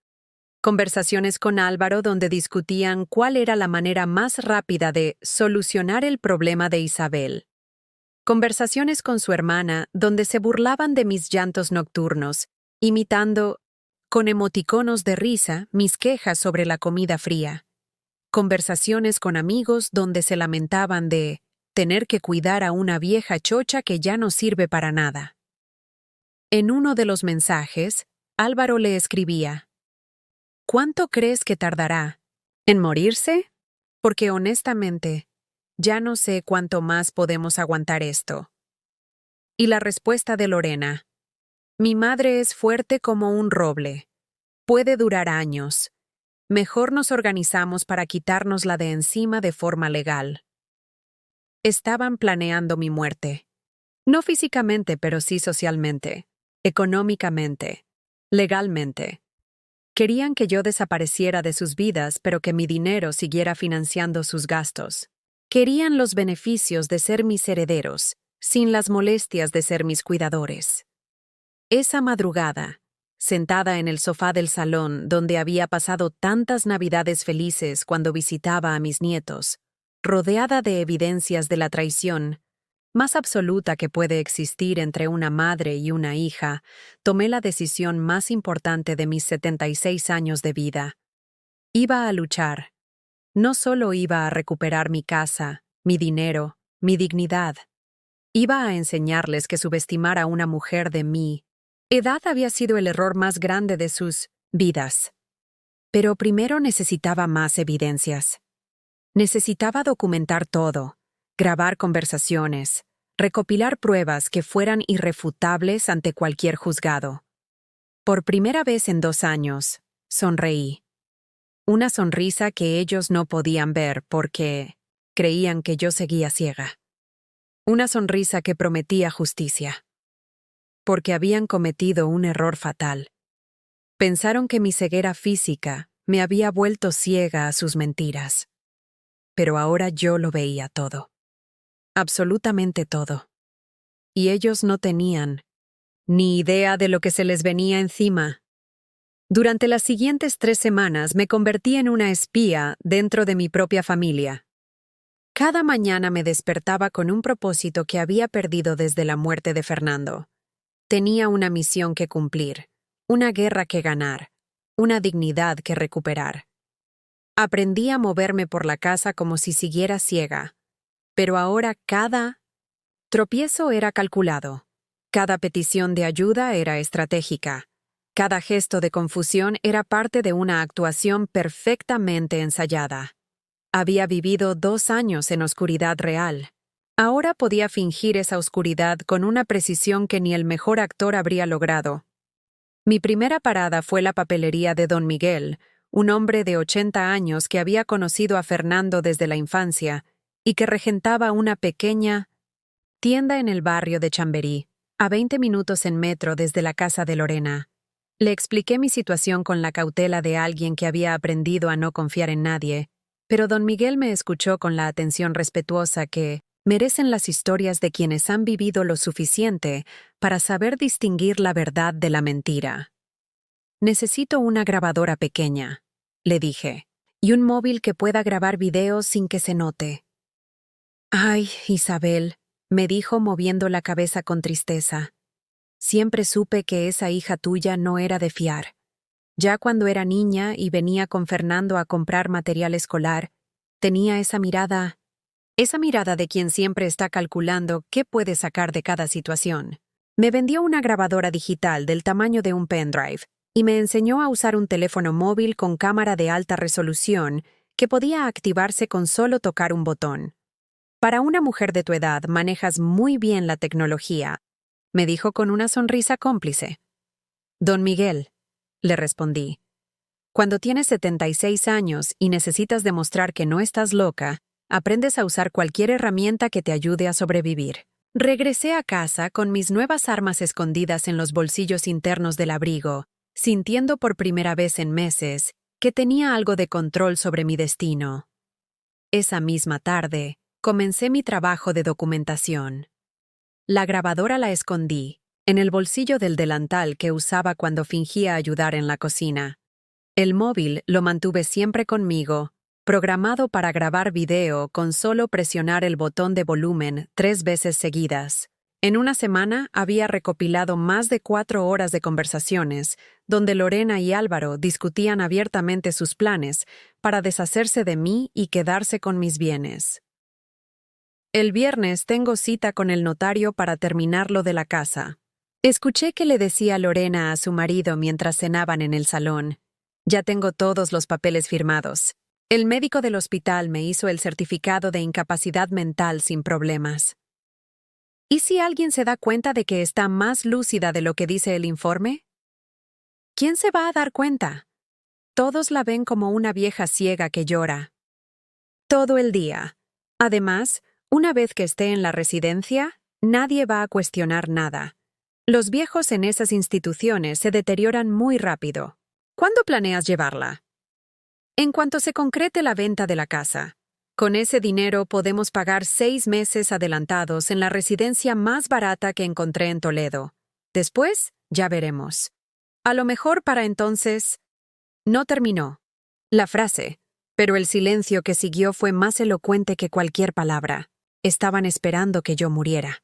Conversaciones con Álvaro donde discutían cuál era la manera más rápida de solucionar el problema de Isabel. Conversaciones con su hermana donde se burlaban de mis llantos nocturnos, imitando, con emoticonos de risa, mis quejas sobre la comida fría. Conversaciones con amigos donde se lamentaban de tener que cuidar a una vieja chocha que ya no sirve para nada. En uno de los mensajes, Álvaro le escribía: ¿cuánto crees que tardará en morirse? Porque honestamente, ya no sé cuánto más podemos aguantar esto. Y la respuesta de Lorena: mi madre es fuerte como un roble. Puede durar años. Mejor nos organizamos para quitárnosla de encima de forma legal. Estaban planeando mi muerte. No físicamente, pero sí socialmente, económicamente, legalmente. Querían que yo desapareciera de sus vidas, pero que mi dinero siguiera financiando sus gastos. Querían los beneficios de ser mis herederos, sin las molestias de ser mis cuidadores. Esa madrugada, sentada en el sofá del salón donde había pasado tantas Navidades felices cuando visitaba a mis nietos, rodeada de evidencias de la traición, más absoluta que puede existir entre una madre y una hija, tomé la decisión más importante de mis 76 años de vida. Iba a luchar. No solo iba a recuperar mi casa, mi dinero, mi dignidad. Iba a enseñarles que subestimar a una mujer de mi edad había sido el error más grande de sus vidas. Pero primero necesitaba más evidencias. Necesitaba documentar todo, grabar conversaciones, recopilar pruebas que fueran irrefutables ante cualquier juzgado. Por primera vez en 2 años, sonreí. Una sonrisa que ellos no podían ver porque creían que yo seguía ciega. Una sonrisa que prometía justicia. Porque habían cometido un error fatal. Pensaron que mi ceguera física me había vuelto ciega a sus mentiras. Pero ahora yo lo veía todo. Absolutamente todo. Y ellos no tenían ni idea de lo que se les venía encima. Durante las siguientes 3 semanas me convertí en una espía dentro de mi propia familia. Cada mañana me despertaba con un propósito que había perdido desde la muerte de Fernando. Tenía una misión que cumplir, una guerra que ganar, una dignidad que recuperar. Aprendí a moverme por la casa como si siguiera ciega, pero ahora cada tropiezo era calculado, cada petición de ayuda era estratégica, cada gesto de confusión era parte de una actuación perfectamente ensayada. Había vivido 2 años en oscuridad real. Ahora podía fingir esa oscuridad con una precisión que ni el mejor actor habría logrado. Mi primera parada fue la papelería de Don Miguel, un hombre de 80 años que había conocido a Fernando desde la infancia y que regentaba una pequeña tienda en el barrio de Chamberí, a 20 minutos en metro desde la casa de Lorena. Le expliqué mi situación con la cautela de alguien que había aprendido a no confiar en nadie, pero Don Miguel me escuchó con la atención respetuosa que merecen las historias de quienes han vivido lo suficiente para saber distinguir la verdad de la mentira. Necesito una grabadora pequeña, le dije, y un móvil que pueda grabar videos sin que se note. Ay, Isabel, me dijo moviendo la cabeza con tristeza. Siempre supe que esa hija tuya no era de fiar. Ya cuando era niña y venía con Fernando a comprar material escolar, tenía esa mirada de quien siempre está calculando qué puede sacar de cada situación. Me vendió una grabadora digital del tamaño de un pendrive y me enseñó a usar un teléfono móvil con cámara de alta resolución que podía activarse con solo tocar un botón. Para una mujer de tu edad manejas muy bien la tecnología, me dijo con una sonrisa cómplice. Don Miguel, le respondí. Cuando tienes 76 años y necesitas demostrar que no estás loca, aprendes a usar cualquier herramienta que te ayude a sobrevivir. Regresé a casa con mis nuevas armas escondidas en los bolsillos internos del abrigo, sintiendo por primera vez en meses que tenía algo de control sobre mi destino. Esa misma tarde, comencé mi trabajo de documentación. La grabadora la escondí en el bolsillo del delantal que usaba cuando fingía ayudar en la cocina. El móvil lo mantuve siempre conmigo, programado para grabar video con solo presionar el botón de volumen 3 veces seguidas. En una semana había recopilado más de 4 horas de conversaciones, donde Lorena y Álvaro discutían abiertamente sus planes para deshacerse de mí y quedarse con mis bienes. El viernes tengo cita con el notario para terminar lo de la casa. Escuché que le decía Lorena a su marido mientras cenaban en el salón. Ya tengo todos los papeles firmados. El médico del hospital me hizo el certificado de incapacidad mental sin problemas. ¿Y si alguien se da cuenta de que está más lúcida de lo que dice el informe? ¿Quién se va a dar cuenta? Todos la ven como una vieja ciega que llora. Todo el día. Además, una vez que esté en la residencia, nadie va a cuestionar nada. Los viejos en esas instituciones se deterioran muy rápido. ¿Cuándo planeas llevarla? En cuanto se concrete la venta de la casa. Con ese dinero podemos pagar 6 meses adelantados en la residencia más barata que encontré en Toledo. Después, ya veremos. A lo mejor para entonces... No terminó la frase, pero el silencio que siguió fue más elocuente que cualquier palabra. Estaban esperando que yo muriera.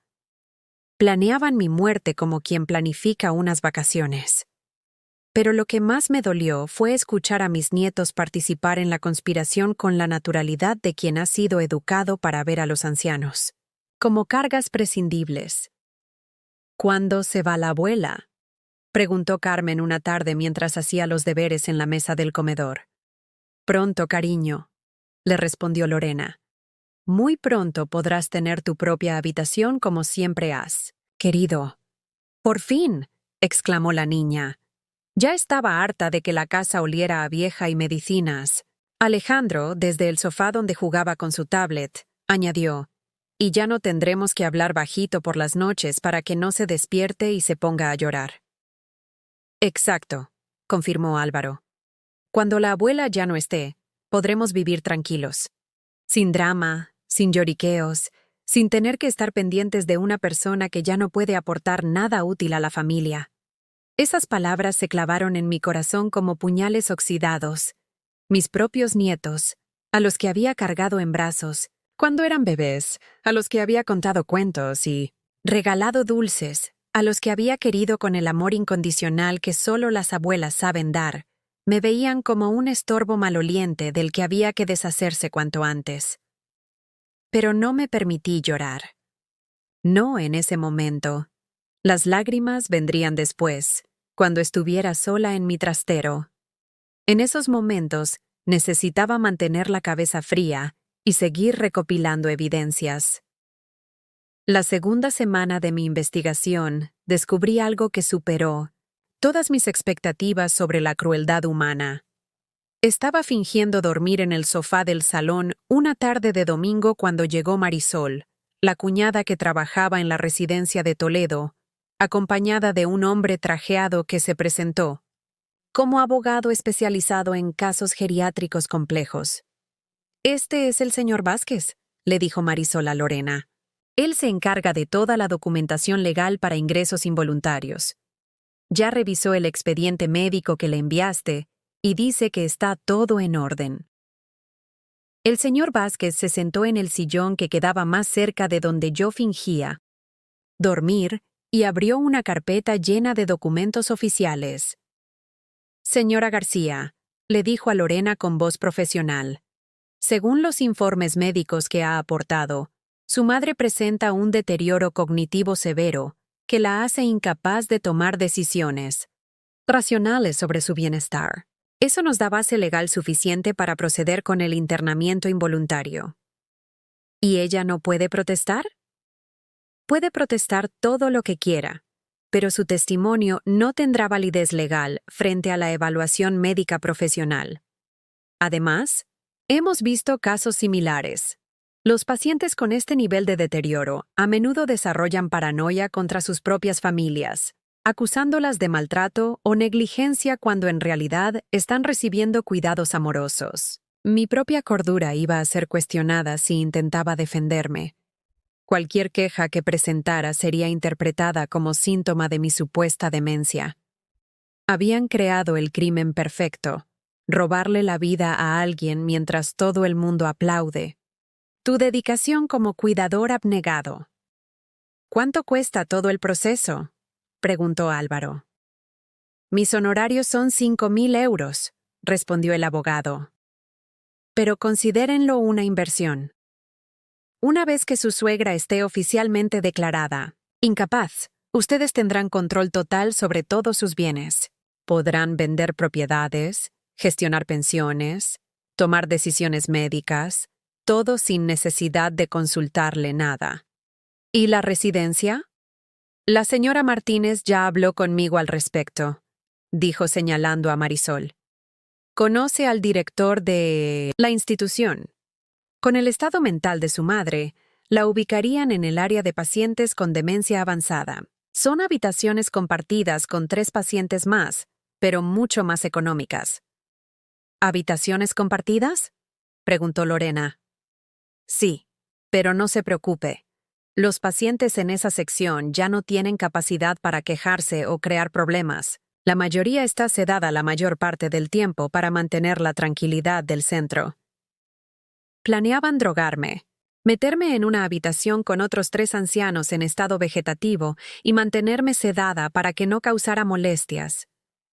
Planeaban mi muerte como quien planifica unas vacaciones. Pero lo que más me dolió fue escuchar a mis nietos participar en la conspiración con la naturalidad de quien ha sido educado para ver a los ancianos, como cargas prescindibles. ¿Cuándo se va la abuela?, preguntó Carmen una tarde mientras hacía los deberes en la mesa del comedor. Pronto, cariño, le respondió Lorena. Muy pronto podrás tener tu propia habitación como siempre has querido. ¡Por fin!, exclamó la niña. Ya estaba harta de que la casa oliera a vieja y medicinas. Alejandro, desde el sofá donde jugaba con su tablet, añadió, y ya no tendremos que hablar bajito por las noches para que no se despierte y se ponga a llorar. Exacto, confirmó Álvaro. Cuando la abuela ya no esté, podremos vivir tranquilos. Sin drama, sin lloriqueos, sin tener que estar pendientes de una persona que ya no puede aportar nada útil a la familia. Esas palabras se clavaron en mi corazón como puñales oxidados. Mis propios nietos, a los que había cargado en brazos, cuando eran bebés, a los que había contado cuentos y regalado dulces, a los que había querido con el amor incondicional que solo las abuelas saben dar, me veían como un estorbo maloliente del que había que deshacerse cuanto antes. Pero no me permití llorar. No en ese momento. Las lágrimas vendrían después, cuando estuviera sola en mi trastero. En esos momentos necesitaba mantener la cabeza fría y seguir recopilando evidencias. La segunda semana de mi investigación descubrí algo que superó todas mis expectativas sobre la crueldad humana. Estaba fingiendo dormir en el sofá del salón una tarde de domingo cuando llegó Marisol, la cuñada que trabajaba en la residencia de Toledo, acompañada de un hombre trajeado que se presentó como abogado especializado en casos geriátricos complejos. «Este es el señor Vázquez», le dijo Marisol a Lorena. «Él se encarga de toda la documentación legal para ingresos involuntarios. Ya revisó el expediente médico que le enviaste y dice que está todo en orden». El señor Vázquez se sentó en el sillón que quedaba más cerca de donde yo fingía dormir y abrió una carpeta llena de documentos oficiales. Señora García, le dijo a Lorena con voz profesional. Según los informes médicos que ha aportado, su madre presenta un deterioro cognitivo severo que la hace incapaz de tomar decisiones racionales sobre su bienestar. Eso nos da base legal suficiente para proceder con el internamiento involuntario. ¿Y ella no puede protestar? Puede protestar todo lo que quiera, pero su testimonio no tendrá validez legal frente a la evaluación médica profesional. Además, hemos visto casos similares. Los pacientes con este nivel de deterioro a menudo desarrollan paranoia contra sus propias familias, acusándolas de maltrato o negligencia cuando en realidad están recibiendo cuidados amorosos. Mi propia cordura iba a ser cuestionada si intentaba defenderme. Cualquier queja que presentara sería interpretada como síntoma de mi supuesta demencia. Habían creado el crimen perfecto: robarle la vida a alguien mientras todo el mundo aplaude. Tu dedicación como cuidador abnegado. ¿Cuánto cuesta todo el proceso?, preguntó Álvaro. Mis honorarios son 5.000 euros, respondió el abogado. Pero considérenlo una inversión. Una vez que su suegra esté oficialmente declarada incapaz, ustedes tendrán control total sobre todos sus bienes. Podrán vender propiedades, gestionar pensiones, tomar decisiones médicas, todo sin necesidad de consultarle nada. ¿Y la residencia? La señora Martínez ya habló conmigo al respecto, dijo señalando a Marisol. Conoce al director de la institución. Con el estado mental de su madre, la ubicarían en el área de pacientes con demencia avanzada. Son habitaciones compartidas con 3 pacientes más, pero mucho más económicas. ¿Habitaciones compartidas?, preguntó Lorena. Sí, pero no se preocupe. Los pacientes en esa sección ya no tienen capacidad para quejarse o crear problemas. La mayoría está sedada la mayor parte del tiempo para mantener la tranquilidad del centro. Planeaban drogarme, meterme en una habitación con otros 3 ancianos en estado vegetativo y mantenerme sedada para que no causara molestias.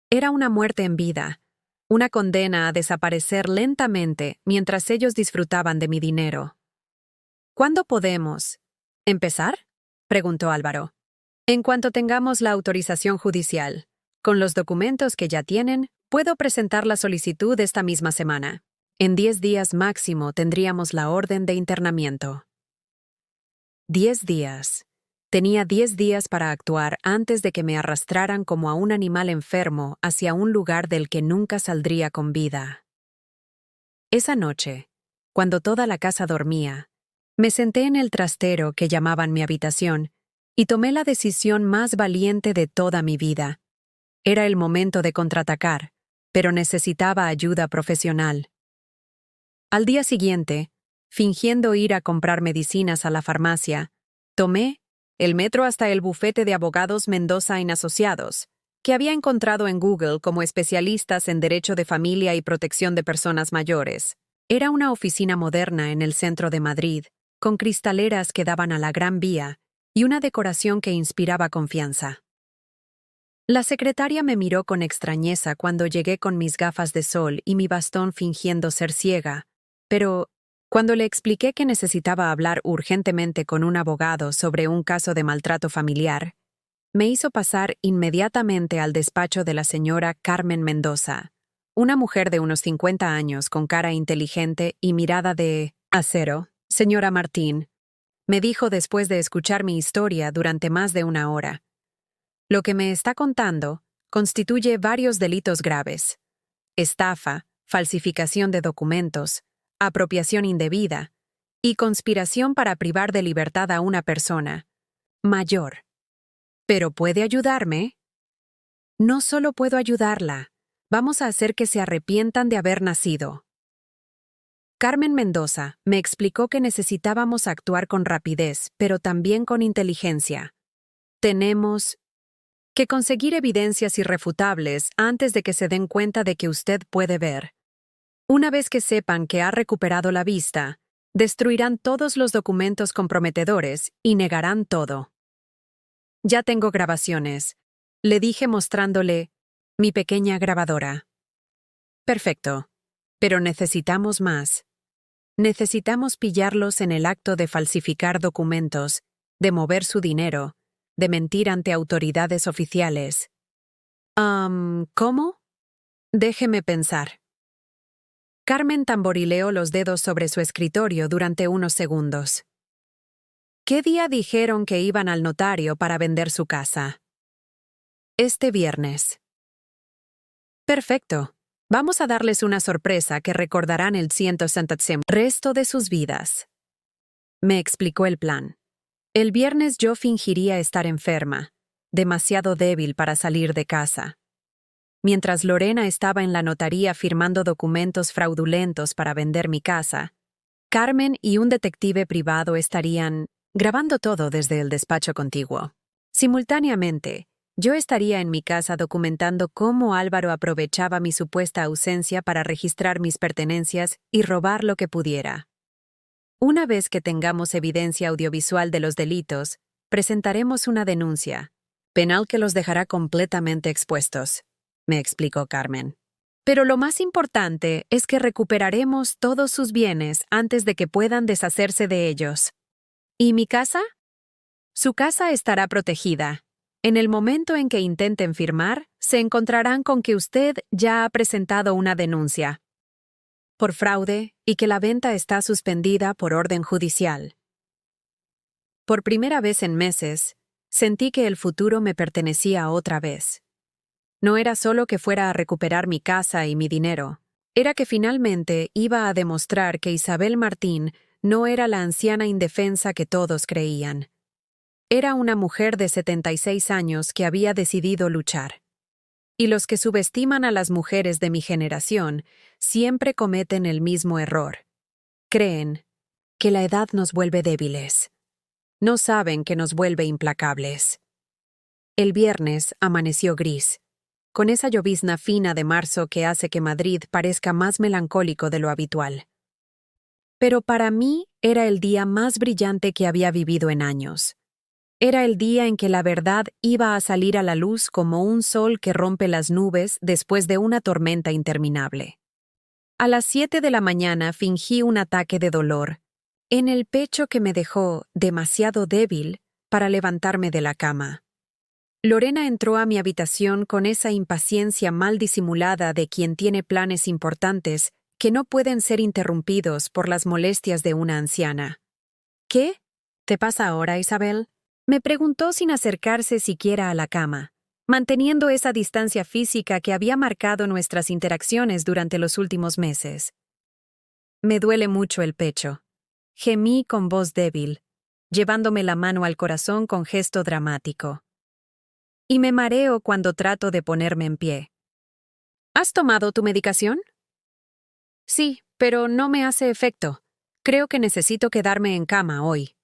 Era una muerte en vida, una condena a desaparecer lentamente mientras ellos disfrutaban de mi dinero. ¿Cuándo podemos empezar?, preguntó Álvaro. En cuanto tengamos la autorización judicial. Con los documentos que ya tienen, puedo presentar la solicitud esta misma semana. En 10 días máximo tendríamos la orden de internamiento. 10 días. Tenía 10 días para actuar antes de que me arrastraran como a un animal enfermo hacia un lugar del que nunca saldría con vida. Esa noche, cuando toda la casa dormía, me senté en el trastero que llamaban mi habitación y tomé la decisión más valiente de toda mi vida. Era el momento de contraatacar, pero necesitaba ayuda profesional. Al día siguiente, fingiendo ir a comprar medicinas a la farmacia, tomé el metro hasta el bufete de abogados Mendoza Asociados, que había encontrado en Google como especialistas en derecho de familia y protección de personas mayores. Era una oficina moderna en el centro de Madrid, con cristaleras que daban a la Gran Vía y una decoración que inspiraba confianza. La secretaria me miró con extrañeza cuando llegué con mis gafas de sol y mi bastón fingiendo ser ciega, pero cuando le expliqué que necesitaba hablar urgentemente con un abogado sobre un caso de maltrato familiar, me hizo pasar inmediatamente al despacho de la señora Carmen Mendoza, una mujer de unos 50 años con cara inteligente y mirada de acero. Señora Martín, me dijo después de escuchar mi historia durante más de 1 hora. Lo que me está contando constituye varios delitos graves: estafa, falsificación de documentos, apropiación indebida y conspiración para privar de libertad a una persona mayor. ¿Pero puede ayudarme? No solo puedo ayudarla, vamos a hacer que se arrepientan de haber nacido. Carmen Mendoza me explicó que necesitábamos actuar con rapidez, pero también con inteligencia. Tenemos que conseguir evidencias irrefutables antes de que se den cuenta de que usted puede ver. Una vez que sepan que ha recuperado la vista, destruirán todos los documentos comprometedores y negarán todo. Ya tengo grabaciones, le dije mostrándole mi pequeña grabadora. Perfecto, pero necesitamos más. Necesitamos pillarlos en el acto de falsificar documentos, de mover su dinero, de mentir ante autoridades oficiales. ¿Cómo? Déjeme pensar. Carmen tamborileó los dedos sobre su escritorio durante unos segundos. ¿Qué día dijeron que iban al notario para vender su casa? Este viernes. Perfecto. Vamos a darles una sorpresa que recordarán el resto de sus vidas. Me explicó el plan. El viernes yo fingiría estar enferma, demasiado débil para salir de casa. Mientras Lorena estaba en la notaría firmando documentos fraudulentos para vender mi casa, Carmen y un detective privado estarían grabando todo desde el despacho contiguo. Simultáneamente, yo estaría en mi casa documentando cómo Álvaro aprovechaba mi supuesta ausencia para registrar mis pertenencias y robar lo que pudiera. Una vez que tengamos evidencia audiovisual de los delitos, presentaremos una denuncia, penal que los dejará completamente expuestos, me explicó Carmen. Pero lo más importante es que recuperaremos todos sus bienes antes de que puedan deshacerse de ellos. ¿Y mi casa? Su casa estará protegida. En el momento en que intenten firmar, se encontrarán con que usted ya ha presentado una denuncia por fraude y que la venta está suspendida por orden judicial. Por primera vez en meses, sentí que el futuro me pertenecía otra vez. No era solo que fuera a recuperar mi casa y mi dinero, era que finalmente iba a demostrar que Isabel Martín no era la anciana indefensa que todos creían. Era una mujer de 76 años que había decidido luchar. Y los que subestiman a las mujeres de mi generación siempre cometen el mismo error. Creen que la edad nos vuelve débiles. No saben que nos vuelve implacables. El viernes amaneció gris, con esa llovizna fina de marzo que hace que Madrid parezca más melancólico de lo habitual. Pero para mí era el día más brillante que había vivido en años. Era el día en que la verdad iba a salir a la luz como un sol que rompe las nubes después de una tormenta interminable. A las 7 de la mañana fingí un ataque de dolor en el pecho que me dejó demasiado débil para levantarme de la cama. Lorena entró a mi habitación con esa impaciencia mal disimulada de quien tiene planes importantes que no pueden ser interrumpidos por las molestias de una anciana. ¿Qué? ¿Te pasa ahora, Isabel? Me preguntó sin acercarse siquiera a la cama, manteniendo esa distancia física que había marcado nuestras interacciones durante los últimos meses. Me duele mucho el pecho. Gemí con voz débil, llevándome la mano al corazón con gesto dramático. Y me mareo cuando trato de ponerme en pie. ¿Has tomado tu medicación? Sí, pero no me hace efecto. Creo que necesito quedarme en cama hoy.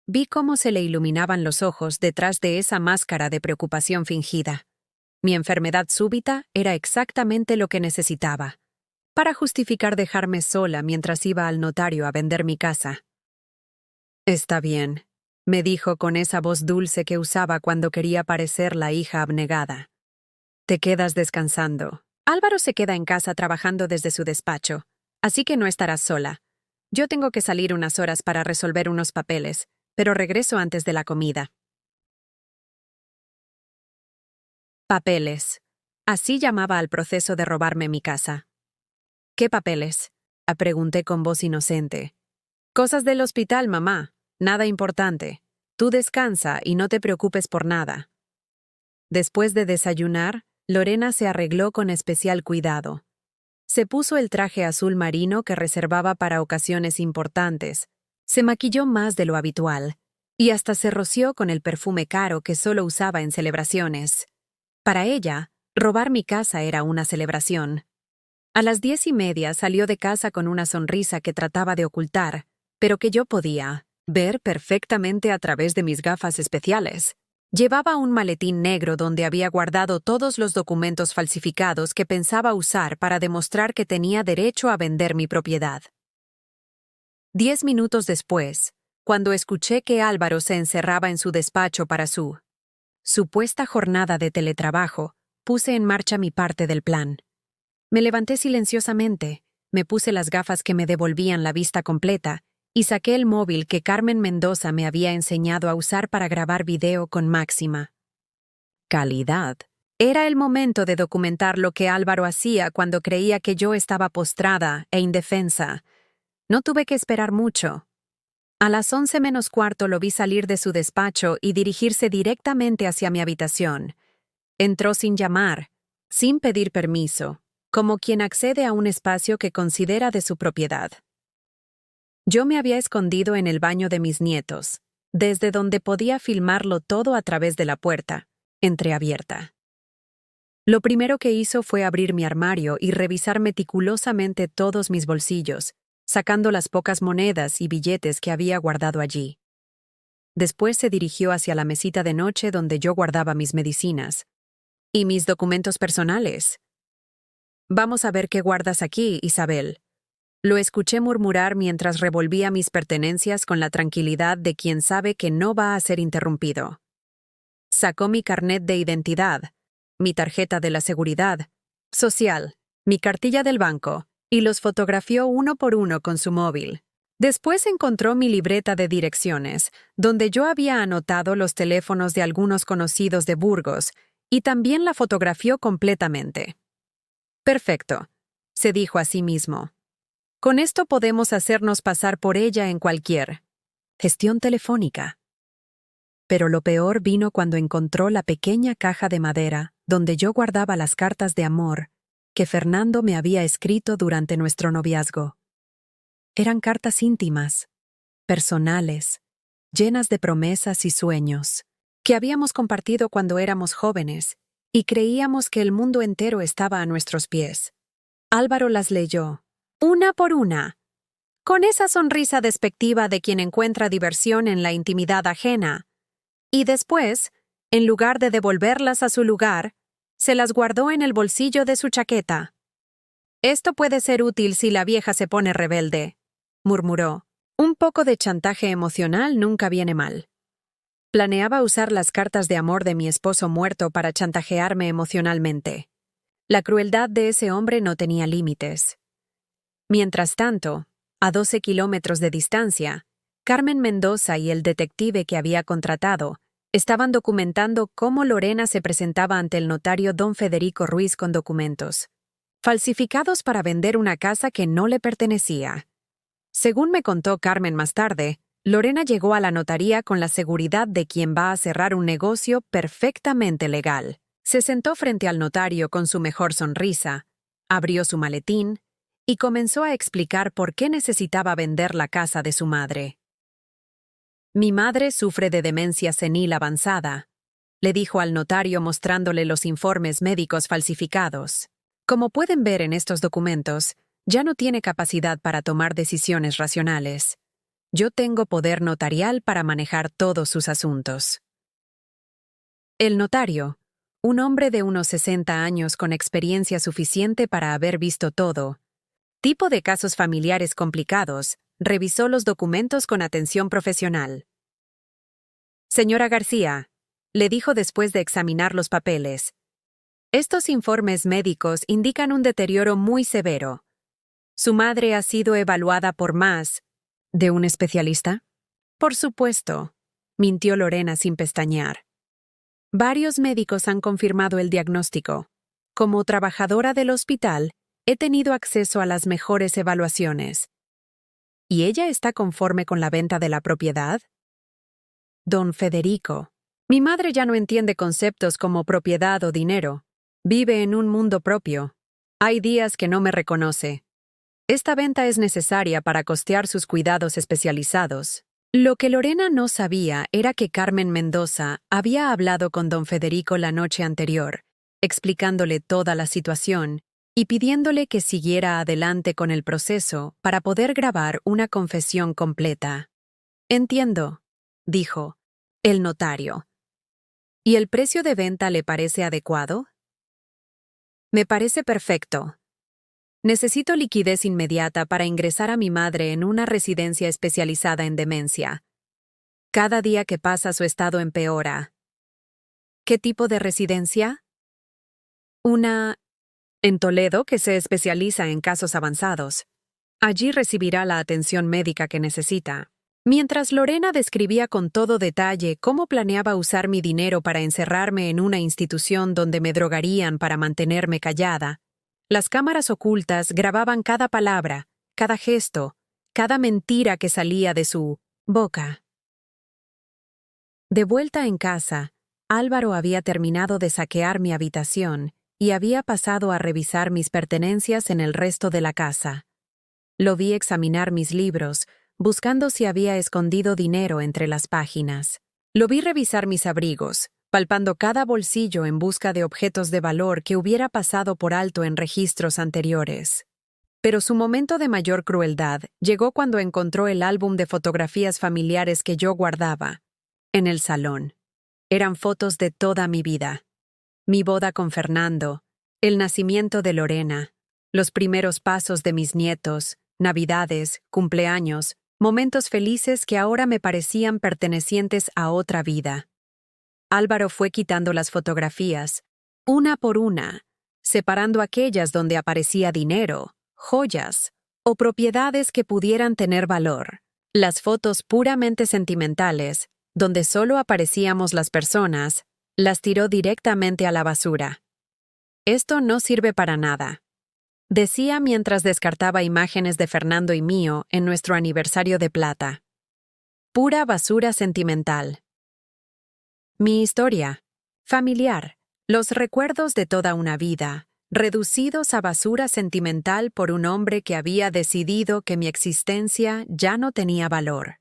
Vi cómo se le iluminaban los ojos detrás de esa máscara de preocupación fingida. Mi enfermedad súbita era exactamente lo que necesitaba, para justificar dejarme sola mientras iba al notario a vender mi casa. Está bien, me dijo con esa voz dulce que usaba cuando quería parecer la hija abnegada. Te quedas descansando. Álvaro se queda en casa trabajando desde su despacho, así que no estarás sola. Yo tengo que salir unas horas para resolver unos papeles, pero regreso antes de la comida. Papeles. Así llamaba al proceso de robarme mi casa. ¿Qué papeles? Pregunté con voz inocente. Cosas del hospital, mamá. Nada importante. Tú descansa y no te preocupes por nada. Después de desayunar, Lorena se arregló con especial cuidado. Se puso el traje azul marino que reservaba para ocasiones importantes. Se maquilló más de lo habitual. Y hasta se roció con el perfume caro que solo usaba en celebraciones. Para ella, robar mi casa era una celebración. A las 10:30 salió de casa con una sonrisa que trataba de ocultar, pero que yo podía ver perfectamente a través de mis gafas especiales. Llevaba un maletín negro donde había guardado todos los documentos falsificados que pensaba usar para demostrar que tenía derecho a vender mi propiedad. 10 minutos después, cuando escuché que Álvaro se encerraba en su despacho para su supuesta jornada de teletrabajo, puse en marcha mi parte del plan. Me levanté silenciosamente, me puse las gafas que me devolvían la vista completa y saqué el móvil que Carmen Mendoza me había enseñado a usar para grabar video con máxima calidad. Era el momento de documentar lo que Álvaro hacía cuando creía que yo estaba postrada e indefensa. No tuve que esperar mucho. A las 11 menos cuarto lo vi salir de su despacho y dirigirse directamente hacia mi habitación. Entró sin llamar, sin pedir permiso, como quien accede a un espacio que considera de su propiedad. Yo me había escondido en el baño de mis nietos, desde donde podía filmarlo todo a través de la puerta, entreabierta. Lo primero que hizo fue abrir mi armario y revisar meticulosamente todos mis bolsillos, sacando las pocas monedas y billetes que había guardado allí. Después se dirigió hacia la mesita de noche donde yo guardaba mis medicinas y mis documentos personales. «Vamos a ver qué guardas aquí, Isabel». Lo escuché murmurar mientras revolvía mis pertenencias con la tranquilidad de quien sabe que no va a ser interrumpido. Sacó mi carnet de identidad, mi tarjeta de la seguridad social, mi cartilla del banco, y los fotografió uno por uno con su móvil. Después encontró mi libreta de direcciones, donde yo había anotado los teléfonos de algunos conocidos de Burgos, y también la fotografió completamente. «Perfecto», se dijo a sí mismo. «Con esto podemos hacernos pasar por ella en cualquier gestión telefónica». Pero lo peor vino cuando encontró la pequeña caja de madera donde yo guardaba las cartas de amor que Fernando me había escrito durante nuestro noviazgo. Eran cartas íntimas, personales, llenas de promesas y sueños, que habíamos compartido cuando éramos jóvenes y creíamos que el mundo entero estaba a nuestros pies. Álvaro las leyó, una por una, con esa sonrisa despectiva de quien encuentra diversión en la intimidad ajena, y después, en lugar de devolverlas a su lugar, se las guardó en el bolsillo de su chaqueta. «Esto puede ser útil si la vieja se pone rebelde», murmuró. «Un poco de chantaje emocional nunca viene mal». Planeaba usar las cartas de amor de mi esposo muerto para chantajearme emocionalmente. La crueldad de ese hombre no tenía límites. Mientras tanto, a 12 kilómetros de distancia, Carmen Mendoza y el detective que había contratado estaban documentando cómo Lorena se presentaba ante el notario don Federico Ruiz con documentos falsificados para vender una casa que no le pertenecía. Según me contó Carmen más tarde, Lorena llegó a la notaría con la seguridad de quien va a cerrar un negocio perfectamente legal. Se sentó frente al notario con su mejor sonrisa, abrió su maletín y comenzó a explicar por qué necesitaba vender la casa de su madre. «Mi madre sufre de demencia senil avanzada», le dijo al notario mostrándole los informes médicos falsificados. «Como pueden ver en estos documentos, ya no tiene capacidad para tomar decisiones racionales. Yo tengo poder notarial para manejar todos sus asuntos». El notario, un hombre de unos 60 años con experiencia suficiente para haber visto todo tipo de casos familiares complicados, revisó los documentos con atención profesional. «Señora García», le dijo después de examinar los papeles, «estos informes médicos indican un deterioro muy severo. ¿Su madre ha sido evaluada por más de un especialista?» «Por supuesto», mintió Lorena sin pestañear. «Varios médicos han confirmado el diagnóstico. Como trabajadora del hospital, he tenido acceso a las mejores evaluaciones». «¿Y ella está conforme con la venta de la propiedad?» «Don Federico, mi madre ya no entiende conceptos como propiedad o dinero. Vive en un mundo propio. Hay días que no me reconoce. Esta venta es necesaria para costear sus cuidados especializados». Lo que Lorena no sabía era que Carmen Mendoza había hablado con don Federico la noche anterior, explicándole toda la situación y pidiéndole que siguiera adelante con el proceso para poder grabar una confesión completa. «Entiendo», dijo el notario. ¿Y el precio de venta le parece adecuado? Me parece perfecto. Necesito liquidez inmediata para ingresar a mi madre en una residencia especializada en demencia. Cada día que pasa su estado empeora. ¿Qué tipo de residencia? Una en Toledo que se especializa en casos avanzados. Allí recibirá la atención médica que necesita. Mientras Lorena describía con todo detalle cómo planeaba usar mi dinero para encerrarme en una institución donde me drogarían para mantenerme callada, las cámaras ocultas grababan cada palabra, cada gesto, cada mentira que salía de su boca. De vuelta en casa, Álvaro había terminado de saquear mi habitación y había pasado a revisar mis pertenencias en el resto de la casa. Lo vi examinar mis libros, buscando si había escondido dinero entre las páginas. Lo vi revisar mis abrigos, palpando cada bolsillo en busca de objetos de valor que hubiera pasado por alto en registros anteriores. Pero su momento de mayor crueldad llegó cuando encontró el álbum de fotografías familiares que yo guardaba en el salón. Eran fotos de toda mi vida. Mi boda con Fernando, el nacimiento de Lorena, los primeros pasos de mis nietos, navidades, cumpleaños, momentos felices que ahora me parecían pertenecientes a otra vida. Álvaro fue quitando las fotografías, una por una, separando aquellas donde aparecía dinero, joyas o propiedades que pudieran tener valor. Las fotos puramente sentimentales, donde solo aparecíamos las personas, las tiró directamente a la basura. Esto no sirve para nada, decía mientras descartaba imágenes de Fernando y mío en nuestro aniversario de plata. Pura basura sentimental. Mi historia, familiar, los recuerdos de toda una vida, reducidos a basura sentimental por un hombre que había decidido que mi existencia ya no tenía valor.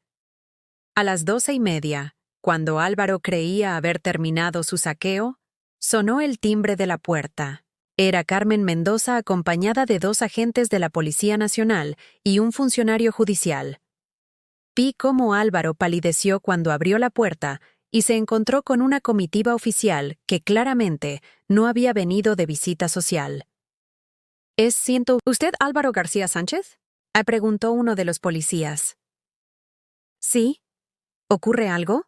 A las 12:30, cuando Álvaro creía haber terminado su saqueo, sonó el timbre de la puerta. Era Carmen Mendoza acompañada de 2 agentes de la Policía Nacional y un funcionario judicial. Vi cómo Álvaro palideció cuando abrió la puerta y se encontró con una comitiva oficial que claramente no había venido de visita social. ¿Siento usted Álvaro García Sánchez? Preguntó uno de los policías. Sí. ¿Ocurre algo?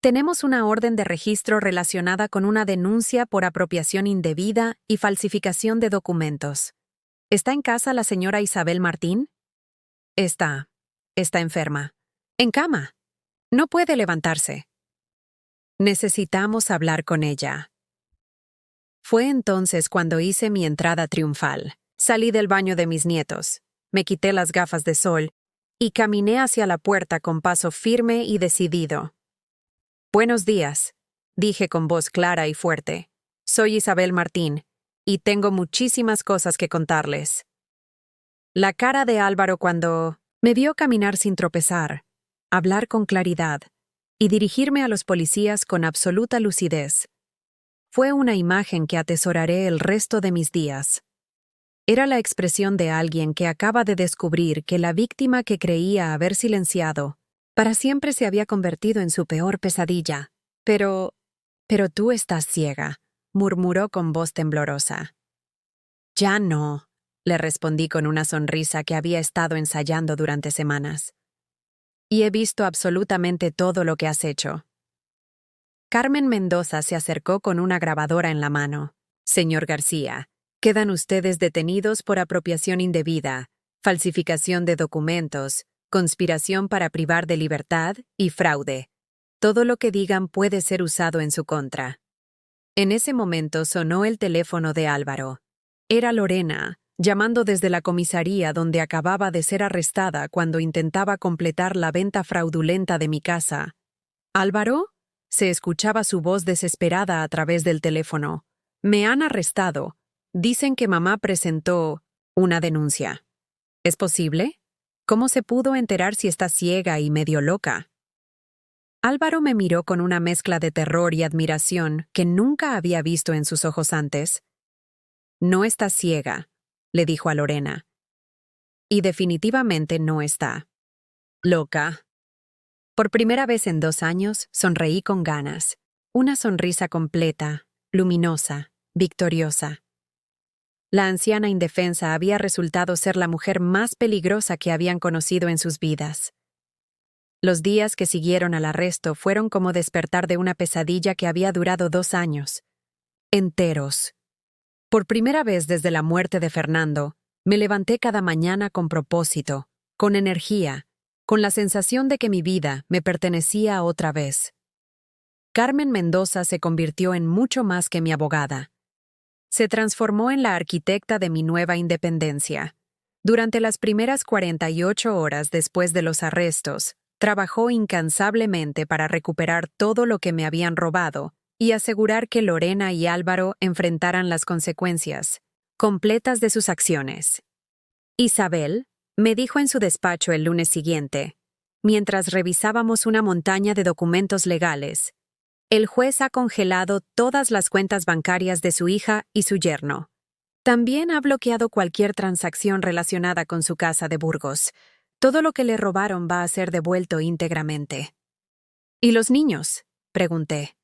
Tenemos una orden de registro relacionada con una denuncia por apropiación indebida y falsificación de documentos. ¿Está en casa la señora Isabel Martín? Está enferma. En cama. No puede levantarse. Necesitamos hablar con ella. Fue entonces cuando hice mi entrada triunfal. Salí del baño de mis nietos, me quité las gafas de sol y caminé hacia la puerta con paso firme y decidido. Buenos días, dije con voz clara y fuerte. Soy Isabel Martín, y tengo muchísimas cosas que contarles. La cara de Álvaro cuando me vio caminar sin tropezar, hablar con claridad y dirigirme a los policías con absoluta lucidez, fue una imagen que atesoraré el resto de mis días. Era la expresión de alguien que acaba de descubrir que la víctima que creía haber silenciado para siempre se había convertido en su peor pesadilla. Pero tú estás ciega, murmuró con voz temblorosa. Ya no, le respondí con una sonrisa que había estado ensayando durante semanas. Y he visto absolutamente todo lo que has hecho. Carmen Mendoza se acercó con una grabadora en la mano. Señor García, quedan ustedes detenidos por apropiación indebida, falsificación de documentos, conspiración para privar de libertad y fraude. Todo lo que digan puede ser usado en su contra. En ese momento sonó el teléfono de Álvaro. Era Lorena, llamando desde la comisaría donde acababa de ser arrestada cuando intentaba completar la venta fraudulenta de mi casa. ¿Álvaro? Se escuchaba su voz desesperada a través del teléfono. Me han arrestado. Dicen que mamá presentó una denuncia. ¿Es posible? ¿Cómo se pudo enterar si está ciega y medio loca? Álvaro me miró con una mezcla de terror y admiración que nunca había visto en sus ojos antes. No está ciega, le dijo a Lorena. Y definitivamente no está loca. Por primera vez en 2 años, sonreí con ganas. una sonrisa completa, luminosa, victoriosa. La anciana indefensa había resultado ser la mujer más peligrosa que habían conocido en sus vidas. Los días que siguieron al arresto fueron como despertar de una pesadilla que había durado 2 años. Enteros. Por primera vez desde la muerte de Fernando, me levanté cada mañana con propósito, con energía, con la sensación de que mi vida me pertenecía otra vez. Carmen Mendoza se convirtió en mucho más que mi abogada. Se transformó en la arquitecta de mi nueva independencia. Durante las primeras 48 horas después de los arrestos, trabajó incansablemente para recuperar todo lo que me habían robado y asegurar que Lorena y Álvaro enfrentaran las consecuencias completas de sus acciones. Isabel, me dijo en su despacho el lunes siguiente, mientras revisábamos una montaña de documentos legales, el juez ha congelado todas las cuentas bancarias de su hija y su yerno. También ha bloqueado cualquier transacción relacionada con su casa de Burgos. Todo lo que le robaron va a ser devuelto íntegramente. ¿Y los niños?, pregunté.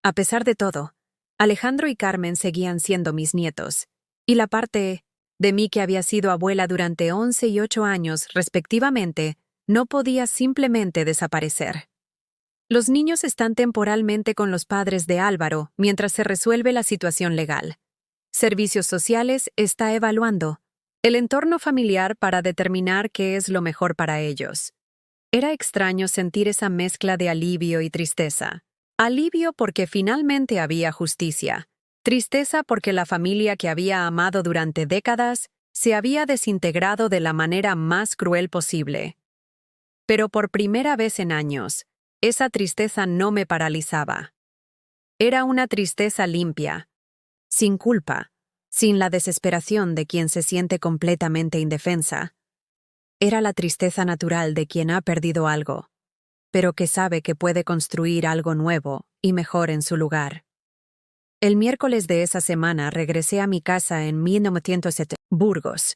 A pesar de todo, Alejandro y Carmen seguían siendo mis nietos, y la parte de mí que había sido abuela durante 11 y 8 años, respectivamente, no podía simplemente desaparecer. Los niños están temporalmente con los padres de Álvaro mientras se resuelve la situación legal. Servicios Sociales está evaluando el entorno familiar para determinar qué es lo mejor para ellos. Era extraño sentir esa mezcla de alivio y tristeza. Alivio porque finalmente había justicia. Tristeza porque la familia que había amado durante décadas se había desintegrado de la manera más cruel posible. Pero por primera vez en años, esa tristeza no me paralizaba. Era una tristeza limpia, sin culpa, sin la desesperación de quien se siente completamente indefensa. Era la tristeza natural de quien ha perdido algo, pero que sabe que puede construir algo nuevo y mejor en su lugar. El miércoles de esa semana regresé a mi casa en 1907, Burgos.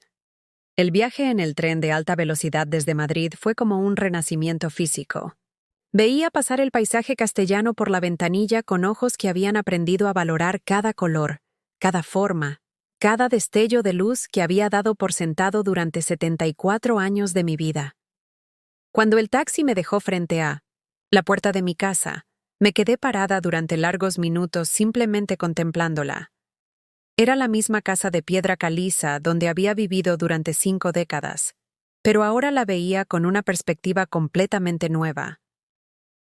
El viaje en el tren de alta velocidad desde Madrid fue como un renacimiento físico. Veía pasar el paisaje castellano por la ventanilla con ojos que habían aprendido a valorar cada color, cada forma, cada destello de luz que había dado por sentado durante 74 años de mi vida. Cuando el taxi me dejó frente a la puerta de mi casa, me quedé parada durante largos minutos simplemente contemplándola. Era la misma casa de piedra caliza donde había vivido durante 5 décadas, pero ahora la veía con una perspectiva completamente nueva.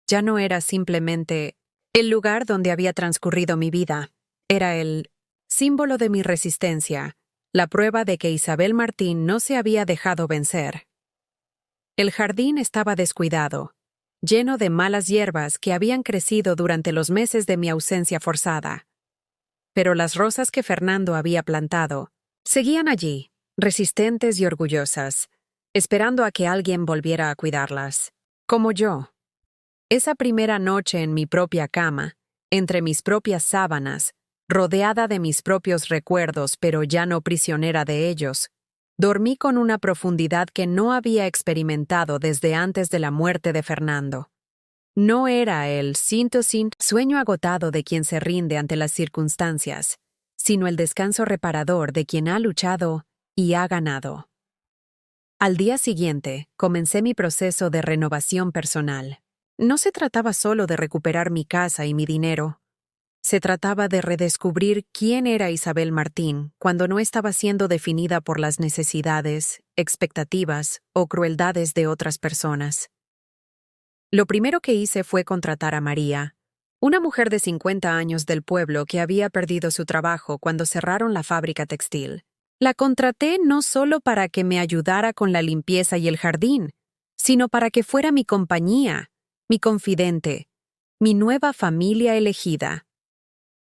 Ya no era simplemente el lugar donde había transcurrido mi vida, era el símbolo de mi resistencia, la prueba de que Isabel Martín no se había dejado vencer. El jardín estaba descuidado, lleno de malas hierbas que habían crecido durante los meses de mi ausencia forzada. Pero las rosas que Fernando había plantado seguían allí, resistentes y orgullosas, esperando a que alguien volviera a cuidarlas, como yo. Esa primera noche en mi propia cama, entre mis propias sábanas, rodeada de mis propios recuerdos pero ya no prisionera de ellos, dormí con una profundidad que no había experimentado desde antes de la muerte de Fernando. No era el sueño agotado de quien se rinde ante las circunstancias, sino el descanso reparador de quien ha luchado y ha ganado. Al día siguiente, comencé mi proceso de renovación personal. No se trataba solo de recuperar mi casa y mi dinero. Se trataba de redescubrir quién era Isabel Martín cuando no estaba siendo definida por las necesidades, expectativas o crueldades de otras personas. Lo primero que hice fue contratar a María, una mujer de 50 años del pueblo que había perdido su trabajo cuando cerraron la fábrica textil. La contraté no solo para que me ayudara con la limpieza y el jardín, sino para que fuera mi compañía, mi confidente, mi nueva familia elegida.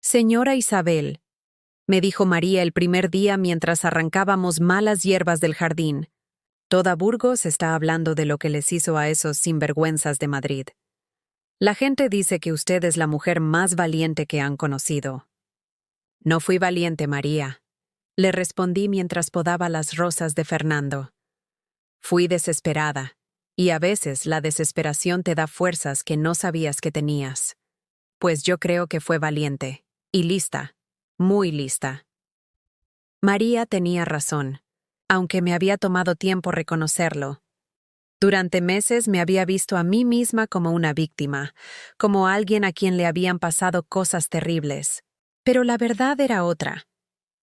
Señora Isabel, me dijo María el primer día mientras arrancábamos malas hierbas del jardín. Toda Burgos está hablando de lo que les hizo a esos sinvergüenzas de Madrid. La gente dice que usted es la mujer más valiente que han conocido. No fui valiente, María, le respondí mientras podaba las rosas de Fernando. Fui desesperada, y a veces la desesperación te da fuerzas que no sabías que tenías. pues yo creo que fue valiente. Y lista. Muy lista. María tenía razón, aunque me había tomado tiempo reconocerlo. Durante meses me había visto a mí misma como una víctima, como alguien a quien le habían pasado cosas terribles. Pero la verdad era otra.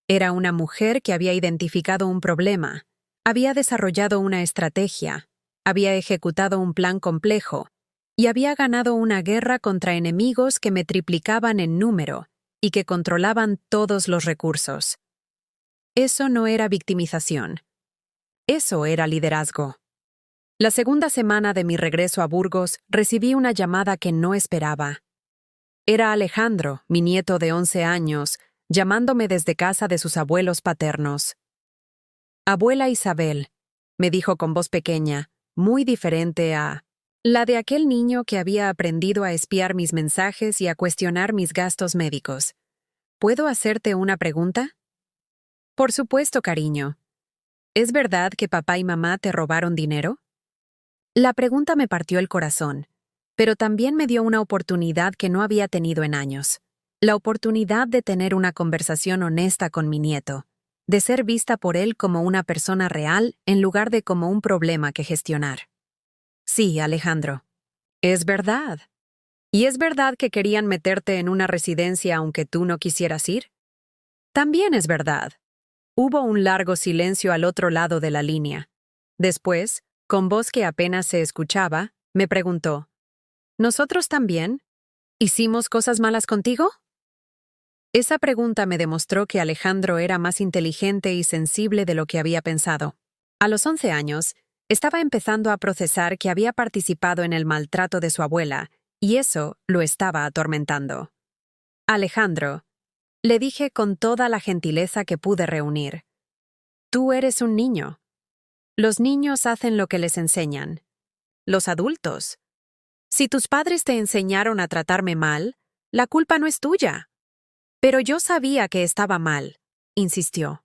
Era una mujer que había identificado un problema, había desarrollado una estrategia, había ejecutado un plan complejo y había ganado una guerra contra enemigos que me triplicaban en número y que controlaban todos los recursos. Eso no era victimización. Eso era liderazgo. La segunda semana de mi regreso a Burgos, recibí una llamada que no esperaba. Era Alejandro, mi nieto de 11 años, llamándome desde casa de sus abuelos paternos. «Abuela Isabel», me dijo con voz pequeña, muy diferente a la de aquel niño que había aprendido a espiar mis mensajes y a cuestionar mis gastos médicos. «¿Puedo hacerte una pregunta?» «Por supuesto, cariño. ¿Es verdad que papá y mamá te robaron dinero?» La pregunta me partió el corazón, pero también me dio una oportunidad que no había tenido en años. La oportunidad de tener una conversación honesta con mi nieto, de ser vista por él como una persona real en lugar de como un problema que gestionar. «Sí, Alejandro. Es verdad. ¿Y es verdad que querían meterte en una residencia aunque tú no quisieras ir?» «También es verdad». Hubo un largo silencio al otro lado de la línea. Después, con voz que apenas se escuchaba, me preguntó, «¿Nosotros también? ¿Hicimos cosas malas contigo?» Esa pregunta me demostró que Alejandro era más inteligente y sensible de lo que había pensado. A los 11 años, estaba empezando a procesar que había participado en el maltrato de su abuela, y eso lo estaba atormentando. «Alejandro», le dije con toda la gentileza que pude reunir, «tú eres un niño. Los niños hacen lo que les enseñan. Los adultos. Si tus padres te enseñaron a tratarme mal, la culpa no es tuya». «Pero yo sabía que estaba mal», insistió.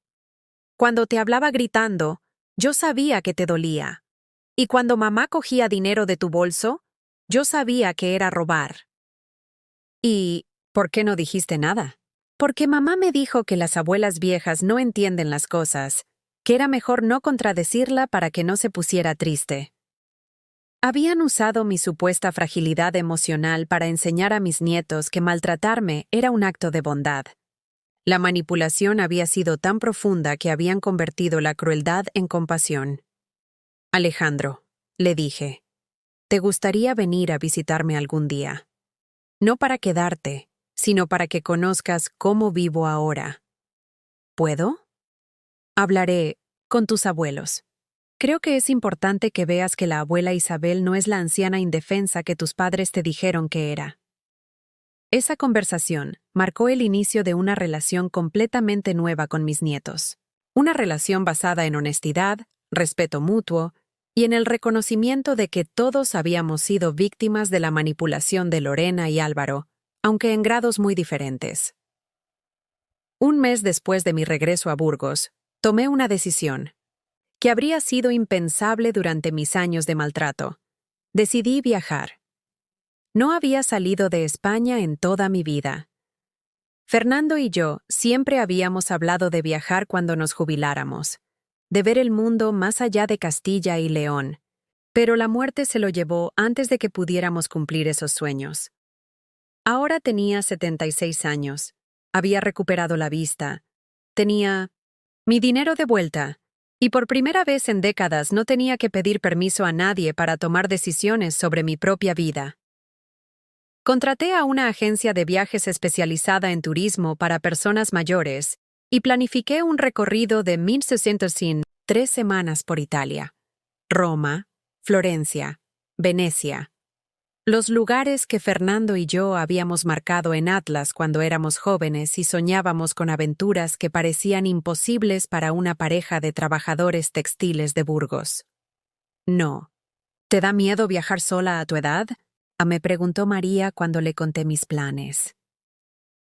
«Cuando te hablaba gritando, yo sabía que te dolía. Y cuando mamá cogía dinero de tu bolso, yo sabía que era robar». «¿Y por qué no dijiste nada?» «Porque mamá me dijo que las abuelas viejas no entienden las cosas, que era mejor no contradecirla para que no se pusiera triste». Habían usado mi supuesta fragilidad emocional para enseñar a mis nietos que maltratarme era un acto de bondad. La manipulación había sido tan profunda que habían convertido la crueldad en compasión. «Alejandro», le dije, «¿te gustaría venir a visitarme algún día? No para quedarte, sino para que conozcas cómo vivo ahora». «¿Puedo?» «Hablaré con tus abuelos. Creo que es importante que veas que la abuela Isabel no es la anciana indefensa que tus padres te dijeron que era». Esa conversación marcó el inicio de una relación completamente nueva con mis nietos. Una relación basada en honestidad, respeto mutuo y en el reconocimiento de que todos habíamos sido víctimas de la manipulación de Lorena y Álvaro, aunque en grados muy diferentes. Un mes después de mi regreso a Burgos, tomé una decisión que habría sido impensable durante mis años de maltrato. Decidí viajar. No había salido de España en toda mi vida. Fernando y yo siempre habíamos hablado de viajar cuando nos jubiláramos, de ver el mundo más allá de Castilla y León, pero la muerte se lo llevó antes de que pudiéramos cumplir esos sueños. Ahora tenía 76 años, había recuperado la vista, tenía mi dinero de vuelta, y por primera vez en décadas no tenía que pedir permiso a nadie para tomar decisiones sobre mi propia vida. Contraté a una agencia de viajes especializada en turismo para personas mayores y planifiqué un recorrido de 1603 semanas por Italia, Roma, Florencia, Venecia. Los lugares que Fernando y yo habíamos marcado en Atlas cuando éramos jóvenes y soñábamos con aventuras que parecían imposibles para una pareja de trabajadores textiles de Burgos. «No. ¿Te da miedo viajar sola a tu edad?», me preguntó María cuando le conté mis planes.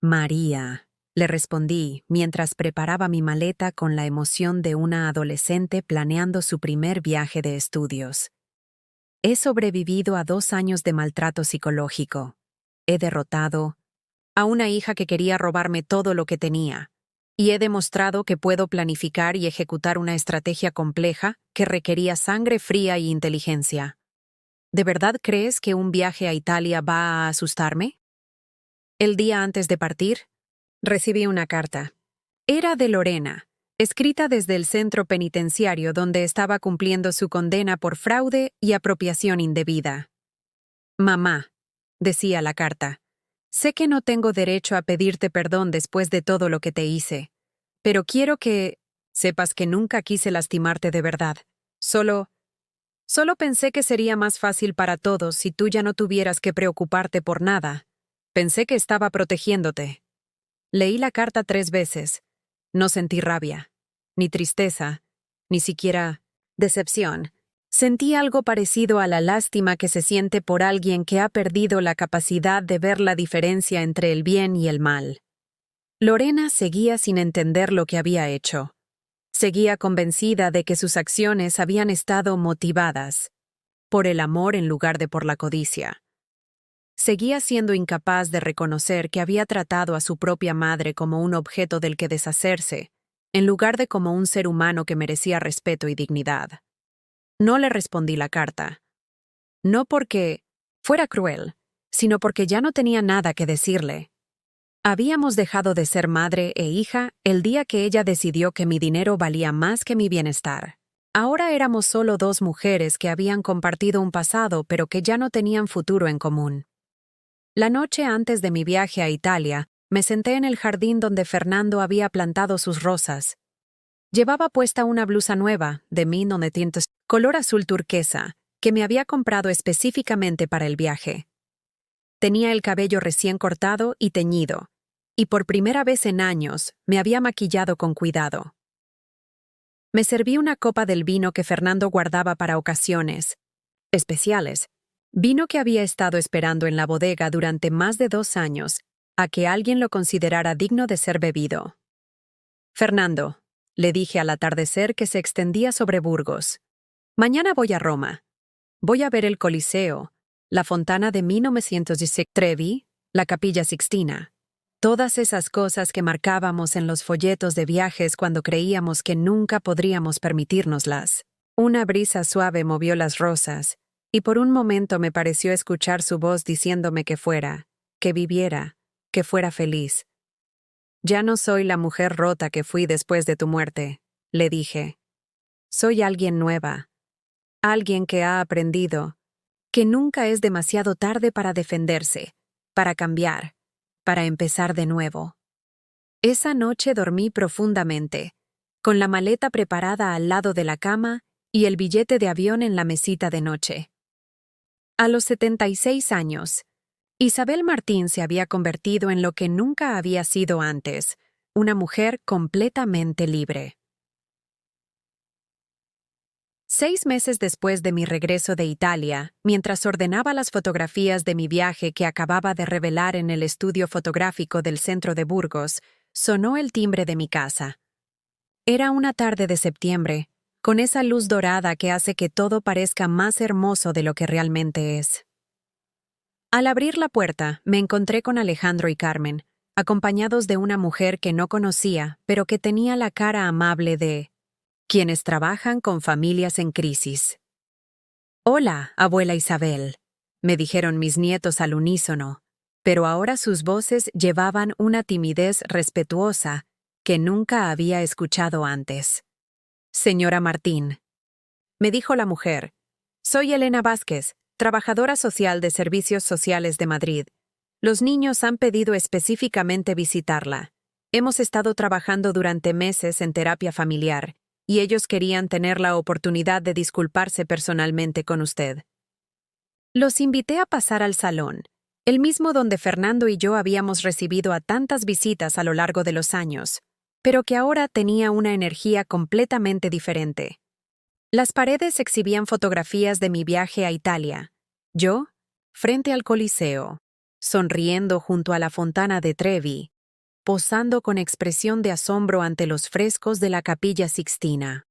«María», le respondí mientras preparaba mi maleta con la emoción de una adolescente planeando su primer viaje de estudios. «He sobrevivido a 2 años de maltrato psicológico. he derrotado a una hija que quería robarme todo lo que tenía, y he demostrado que puedo planificar y ejecutar una estrategia compleja que requería sangre fría y inteligencia. ¿De verdad crees que un viaje a Italia va a asustarme? El día antes de partir, recibí una carta. Era de Lorena, escrita desde el centro penitenciario donde estaba cumpliendo su condena por fraude y apropiación indebida. Mamá, decía la carta, sé que no tengo derecho a pedirte perdón después de todo lo que te hice, pero quiero que sepas que nunca quise lastimarte de verdad. Solo pensé que sería más fácil para todos si tú ya no tuvieras que preocuparte por nada. Pensé que estaba protegiéndote. Leí la carta 3 veces. No sentí rabia, ni tristeza, ni siquiera decepción. Sentí algo parecido a la lástima que se siente por alguien que ha perdido la capacidad de ver la diferencia entre el bien y el mal. Lorena seguía sin entender lo que había hecho. Seguía convencida de que sus acciones habían estado motivadas por el amor en lugar de por la codicia. Seguía siendo incapaz de reconocer que había tratado a su propia madre como un objeto del que deshacerse, en lugar de como un ser humano que merecía respeto y dignidad. No le respondí la carta. No porque fuera cruel, sino porque ya no tenía nada que decirle. Habíamos dejado de ser madre e hija el día que ella decidió que mi dinero valía más que mi bienestar. Ahora éramos solo 2 mujeres que habían compartido un pasado pero que ya no tenían futuro en común. La noche antes de mi viaje a Italia, me senté en el jardín donde Fernando había plantado sus rosas. Llevaba puesta una blusa nueva, de Mino de tintes, color azul turquesa, que me había comprado específicamente para el viaje. Tenía el cabello recién cortado y teñido, y por primera vez en años me había maquillado con cuidado. Me serví una copa del vino que Fernando guardaba para ocasiones especiales, vino que había estado esperando en la bodega durante más de 2 años, a que alguien lo considerara digno de ser bebido. Fernando, le dije al atardecer que se extendía sobre Burgos. Mañana voy a Roma. Voy a ver el Coliseo, la fontana de 1916, Trevi, la Capilla Sixtina. Todas esas cosas que marcábamos en los folletos de viajes cuando creíamos que nunca podríamos permitírnoslas. Una brisa suave movió las rosas, y por un momento me pareció escuchar su voz diciéndome que fuera, que viviera, que fuera feliz. Ya no soy la mujer rota que fui después de tu muerte, le dije. Soy alguien nueva, alguien que ha aprendido, que nunca es demasiado tarde para defenderse, para cambiar, para empezar de nuevo. Esa noche dormí profundamente, con la maleta preparada al lado de la cama y el billete de avión en la mesita de noche. A los 76 años, Isabel Martín se había convertido en lo que nunca había sido antes, una mujer completamente libre. 6 meses después de mi regreso de Italia, mientras ordenaba las fotografías de mi viaje que acababa de revelar en el estudio fotográfico del centro de Burgos, sonó el timbre de mi casa. Era una tarde de septiembre, con esa luz dorada que hace que todo parezca más hermoso de lo que realmente es. Al abrir la puerta, me encontré con Alejandro y Carmen, acompañados de una mujer que no conocía, pero que tenía la cara amable de quienes trabajan con familias en crisis. «Hola, abuela Isabel», me dijeron mis nietos al unísono, pero ahora sus voces llevaban una timidez respetuosa que nunca había escuchado antes. «Señora Martín», me dijo la mujer, «soy Elena Vázquez, trabajadora social de Servicios Sociales de Madrid. Los niños han pedido específicamente visitarla. Hemos estado trabajando durante meses en terapia familiar, y ellos querían tener la oportunidad de disculparse personalmente con usted». Los invité a pasar al salón, el mismo donde Fernando y yo habíamos recibido a tantas visitas a lo largo de los años, pero que ahora tenía una energía completamente diferente. Las paredes exhibían fotografías de mi viaje a Italia. Yo, frente al Coliseo, sonriendo junto a la fontana de Trevi, posando con expresión de asombro ante los frescos de la Capilla Sixtina.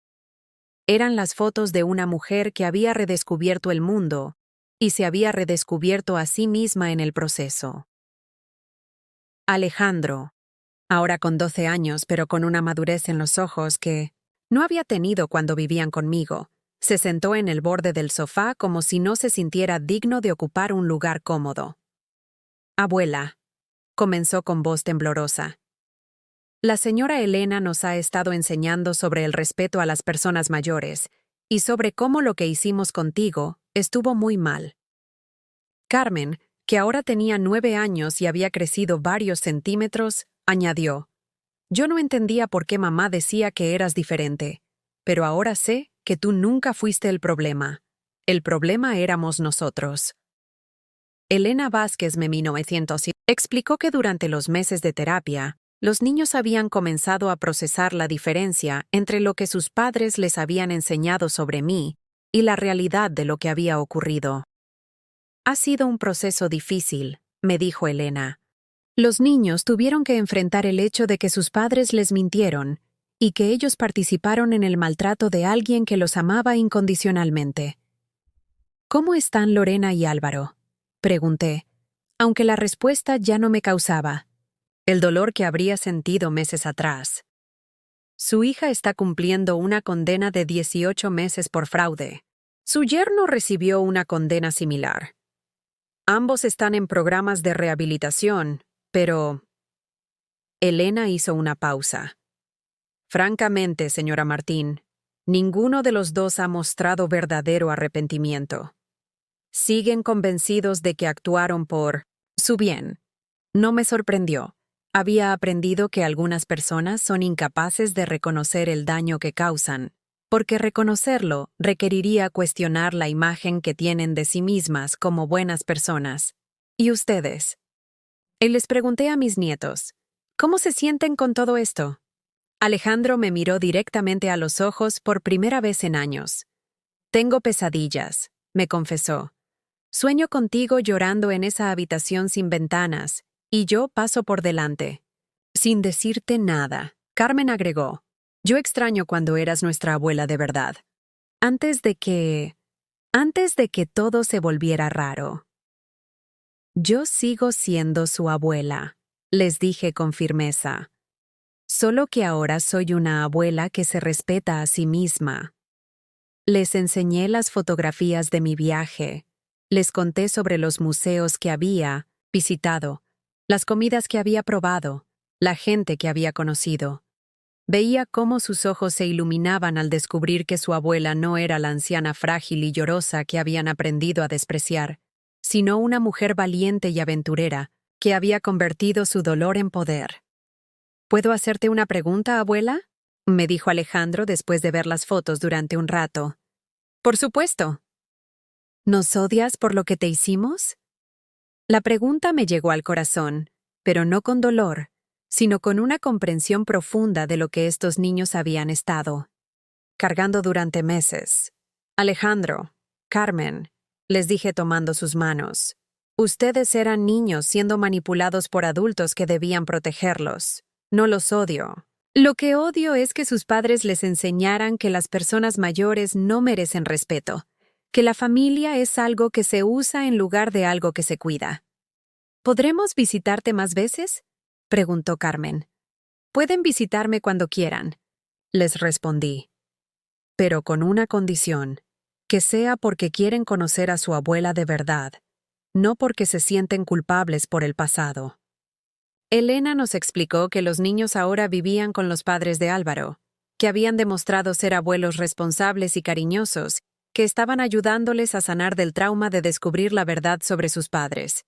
Eran las fotos de una mujer que había redescubierto el mundo y se había redescubierto a sí misma en el proceso. Alejandro, ahora con 12 años pero con una madurez en los ojos que no había tenido cuando vivían conmigo, se sentó en el borde del sofá como si no se sintiera digno de ocupar un lugar cómodo. Abuela, comenzó con voz temblorosa. La señora Elena nos ha estado enseñando sobre el respeto a las personas mayores y sobre cómo lo que hicimos contigo estuvo muy mal. Carmen, que ahora tenía 9 años y había crecido varios centímetros, añadió: Yo no entendía por qué mamá decía que eras diferente, pero ahora sé que tú nunca fuiste el problema. El problema éramos nosotros. Elena Vázquez, 1900, explicó que durante los meses de terapia, los niños habían comenzado a procesar la diferencia entre lo que sus padres les habían enseñado sobre mí y la realidad de lo que había ocurrido. Ha sido un proceso difícil, me dijo Elena. Los niños tuvieron que enfrentar el hecho de que sus padres les mintieron y que ellos participaron en el maltrato de alguien que los amaba incondicionalmente. ¿Cómo están Lorena y Álvaro?, pregunté, aunque la respuesta ya no me causaba el dolor que habría sentido meses atrás. Su hija está cumpliendo una condena de 18 meses por fraude. Su yerno recibió una condena similar. Ambos están en programas de rehabilitación, pero... Elena hizo una pausa. Francamente, señora Martín, ninguno de los dos ha mostrado verdadero arrepentimiento. Siguen convencidos de que actuaron por su bien. No me sorprendió. Había aprendido que algunas personas son incapaces de reconocer el daño que causan, porque reconocerlo requeriría cuestionar la imagen que tienen de sí mismas como buenas personas. ¿Y ustedes? Y les pregunté a mis nietos, ¿cómo se sienten con todo esto? Alejandro me miró directamente a los ojos por primera vez en años. Tengo pesadillas, me confesó. Sueño contigo llorando en esa habitación sin ventanas, y yo paso por delante. Sin decirte nada, Carmen agregó, yo extraño cuando eras nuestra abuela de verdad. Antes de que todo se volviera raro. Yo sigo siendo su abuela, les dije con firmeza. Solo que ahora soy una abuela que se respeta a sí misma. Les enseñé las fotografías de mi viaje. Les conté sobre los museos que había visitado, las comidas que había probado, la gente que había conocido. Veía cómo sus ojos se iluminaban al descubrir que su abuela no era la anciana frágil y llorosa que habían aprendido a despreciar, sino una mujer valiente y aventurera que había convertido su dolor en poder. ¿Puedo hacerte una pregunta, abuela?, me dijo Alejandro después de ver las fotos durante un rato. Por supuesto. ¿Nos odias por lo que te hicimos? La pregunta me llegó al corazón, pero no con dolor, sino con una comprensión profunda de lo que estos niños habían estado cargando durante meses. Alejandro, Carmen, les dije tomando sus manos, ustedes eran niños siendo manipulados por adultos que debían protegerlos. No los odio. Lo que odio es que sus padres les enseñaran que las personas mayores no merecen respeto, que la familia es algo que se usa en lugar de algo que se cuida. ¿Podremos visitarte más veces?, preguntó Carmen. Pueden visitarme cuando quieran, les respondí. Pero con una condición, que sea porque quieren conocer a su abuela de verdad, no porque se sienten culpables por el pasado. Elena nos explicó que los niños ahora vivían con los padres de Álvaro, que habían demostrado ser abuelos responsables y cariñosos, que estaban ayudándoles a sanar del trauma de descubrir la verdad sobre sus padres.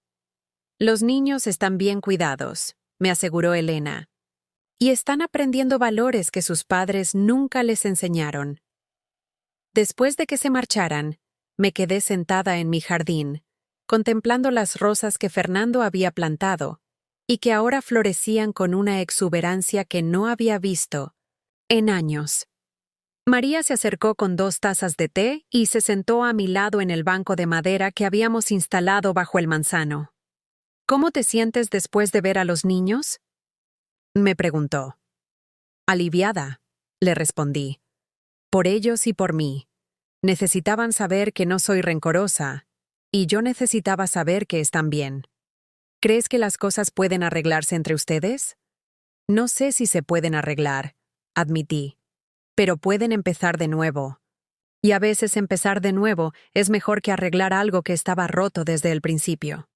Los niños están bien cuidados, me aseguró Elena, y están aprendiendo valores que sus padres nunca les enseñaron. Después de que se marcharan, me quedé sentada en mi jardín, contemplando las rosas que Fernando había plantado, y que ahora florecían con una exuberancia que no había visto en años. María se acercó con 2 tazas de té y se sentó a mi lado en el banco de madera que habíamos instalado bajo el manzano. ¿Cómo te sientes después de ver a los niños?, me preguntó. Aliviada, le respondí. Por ellos y por mí. Necesitaban saber que no soy rencorosa, y yo necesitaba saber que están bien. ¿Crees que las cosas pueden arreglarse entre ustedes? No sé si se pueden arreglar, admití, pero pueden empezar de nuevo. Y a veces empezar de nuevo es mejor que arreglar algo que estaba roto desde el principio.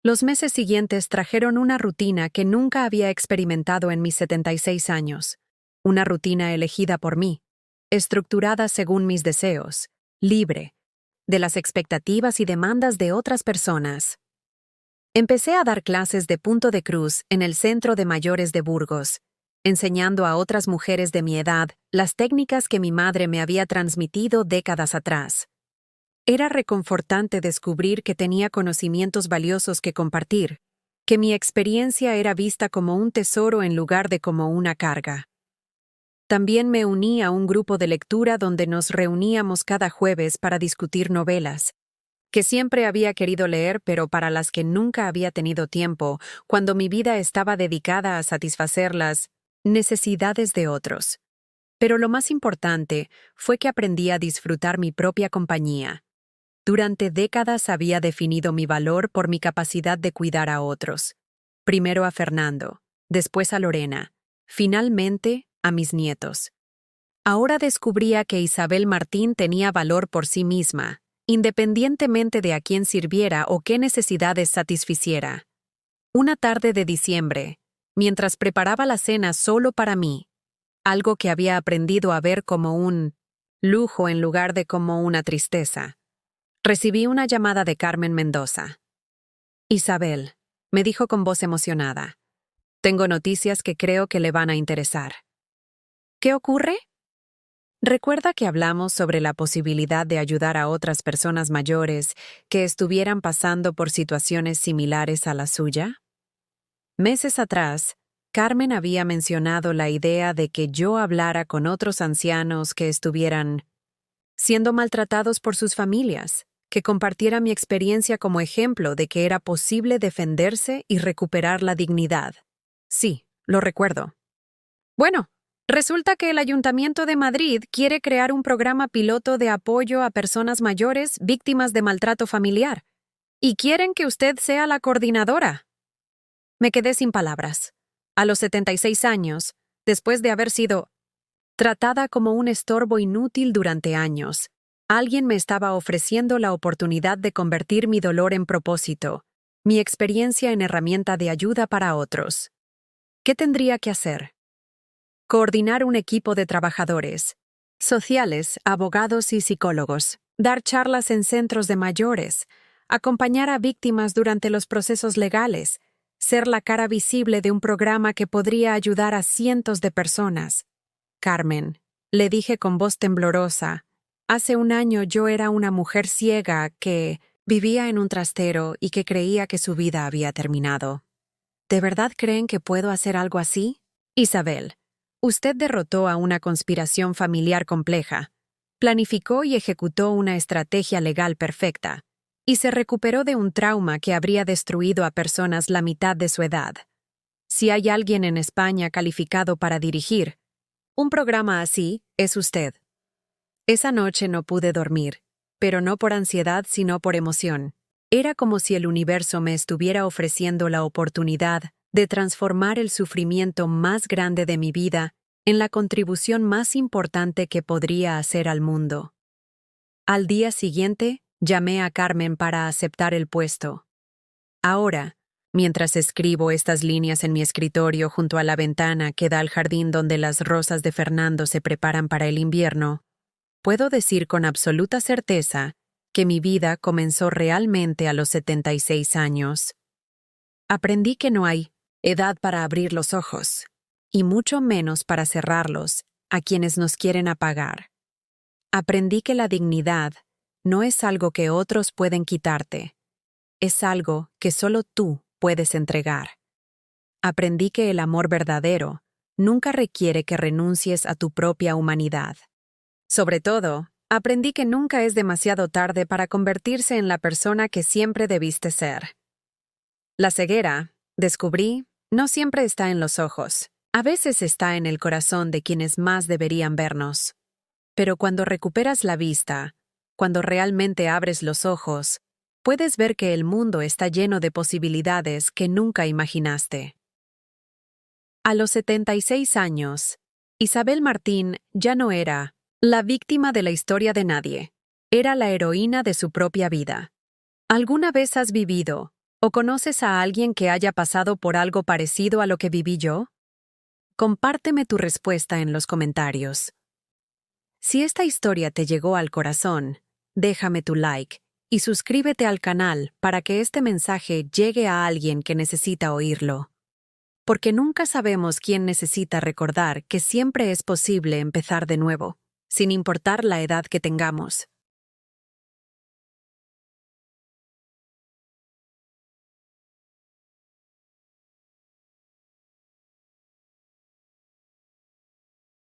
Los meses siguientes trajeron una rutina que nunca había experimentado en mis 76 años. Una rutina elegida por mí, estructurada según mis deseos, libre de las expectativas y demandas de otras personas. Empecé a dar clases de punto de cruz en el Centro de Mayores de Burgos, enseñando a otras mujeres de mi edad las técnicas que mi madre me había transmitido décadas atrás. Era reconfortante descubrir que tenía conocimientos valiosos que compartir, que mi experiencia era vista como un tesoro en lugar de como una carga. También me uní a un grupo de lectura donde nos reuníamos cada jueves para discutir novelas, que siempre había querido leer pero para las que nunca había tenido tiempo, cuando mi vida estaba dedicada a satisfacer las necesidades de otros. Pero lo más importante fue que aprendí a disfrutar mi propia compañía. Durante décadas había definido mi valor por mi capacidad de cuidar a otros. Primero a Fernando, después a Lorena, finalmente a mis nietos. Ahora descubría que Isabel Martín tenía valor por sí misma, independientemente de a quién sirviera o qué necesidades satisficiera. Una tarde de diciembre, mientras preparaba la cena solo para mí, algo que había aprendido a ver como un lujo en lugar de como una tristeza, recibí una llamada de Carmen Mendoza. Isabel, me dijo con voz emocionada, tengo noticias que creo que le van a interesar. ¿Qué ocurre? ¿Recuerda que hablamos sobre la posibilidad de ayudar a otras personas mayores que estuvieran pasando por situaciones similares a la suya? Meses atrás, Carmen había mencionado la idea de que yo hablara con otros ancianos que estuvieran siendo maltratados por sus familias, que compartiera mi experiencia como ejemplo de que era posible defenderse y recuperar la dignidad. Sí, lo recuerdo. Bueno, resulta que el Ayuntamiento de Madrid quiere crear un programa piloto de apoyo a personas mayores víctimas de maltrato familiar, y quieren que usted sea la coordinadora. Me quedé sin palabras. A los 76 años, después de haber sido tratada como un estorbo inútil durante años, alguien me estaba ofreciendo la oportunidad de convertir mi dolor en propósito, mi experiencia en herramienta de ayuda para otros. ¿Qué tendría que hacer? Coordinar un equipo de trabajadores sociales, abogados y psicólogos, dar charlas en centros de mayores, acompañar a víctimas durante los procesos legales, ser la cara visible de un programa que podría ayudar a cientos de personas. Carmen, le dije con voz temblorosa, hace un año yo era una mujer ciega que vivía en un trastero y que creía que su vida había terminado. ¿De verdad creen que puedo hacer algo así? Isabel, usted derrotó a una conspiración familiar compleja, planificó y ejecutó una estrategia legal perfecta, y se recuperó de un trauma que habría destruido a personas la mitad de su edad. Si hay alguien en España calificado para dirigir un programa así, es usted. Esa noche no pude dormir, pero no por ansiedad sino por emoción. Era como si el universo me estuviera ofreciendo la oportunidad de transformar el sufrimiento más grande de mi vida en la contribución más importante que podría hacer al mundo. Al día siguiente, llamé a Carmen para aceptar el puesto. Ahora, mientras escribo estas líneas en mi escritorio junto a la ventana que da al jardín donde las rosas de Fernando se preparan para el invierno, puedo decir con absoluta certeza que mi vida comenzó realmente a los 76 años. Aprendí que no hay edad para abrir los ojos, y mucho menos para cerrarlos a quienes nos quieren apagar. Aprendí que la dignidad no es algo que otros pueden quitarte, es algo que solo tú puedes entregar. Aprendí que el amor verdadero nunca requiere que renuncies a tu propia humanidad. Sobre todo, aprendí que nunca es demasiado tarde para convertirse en la persona que siempre debiste ser. La ceguera, descubrí, no siempre está en los ojos. A veces está en el corazón de quienes más deberían vernos. Pero cuando recuperas la vista, cuando realmente abres los ojos, puedes ver que el mundo está lleno de posibilidades que nunca imaginaste. A los 76 años, Isabel Martín ya no era la víctima de la historia de nadie. Era la heroína de su propia vida. ¿Alguna vez has vivido o conoces a alguien que haya pasado por algo parecido a lo que viví yo? Compárteme tu respuesta en los comentarios. Si esta historia te llegó al corazón, déjame tu like y suscríbete al canal para que este mensaje llegue a alguien que necesita oírlo. Porque nunca sabemos quién necesita recordar que siempre es posible empezar de nuevo, sin importar la edad que tengamos.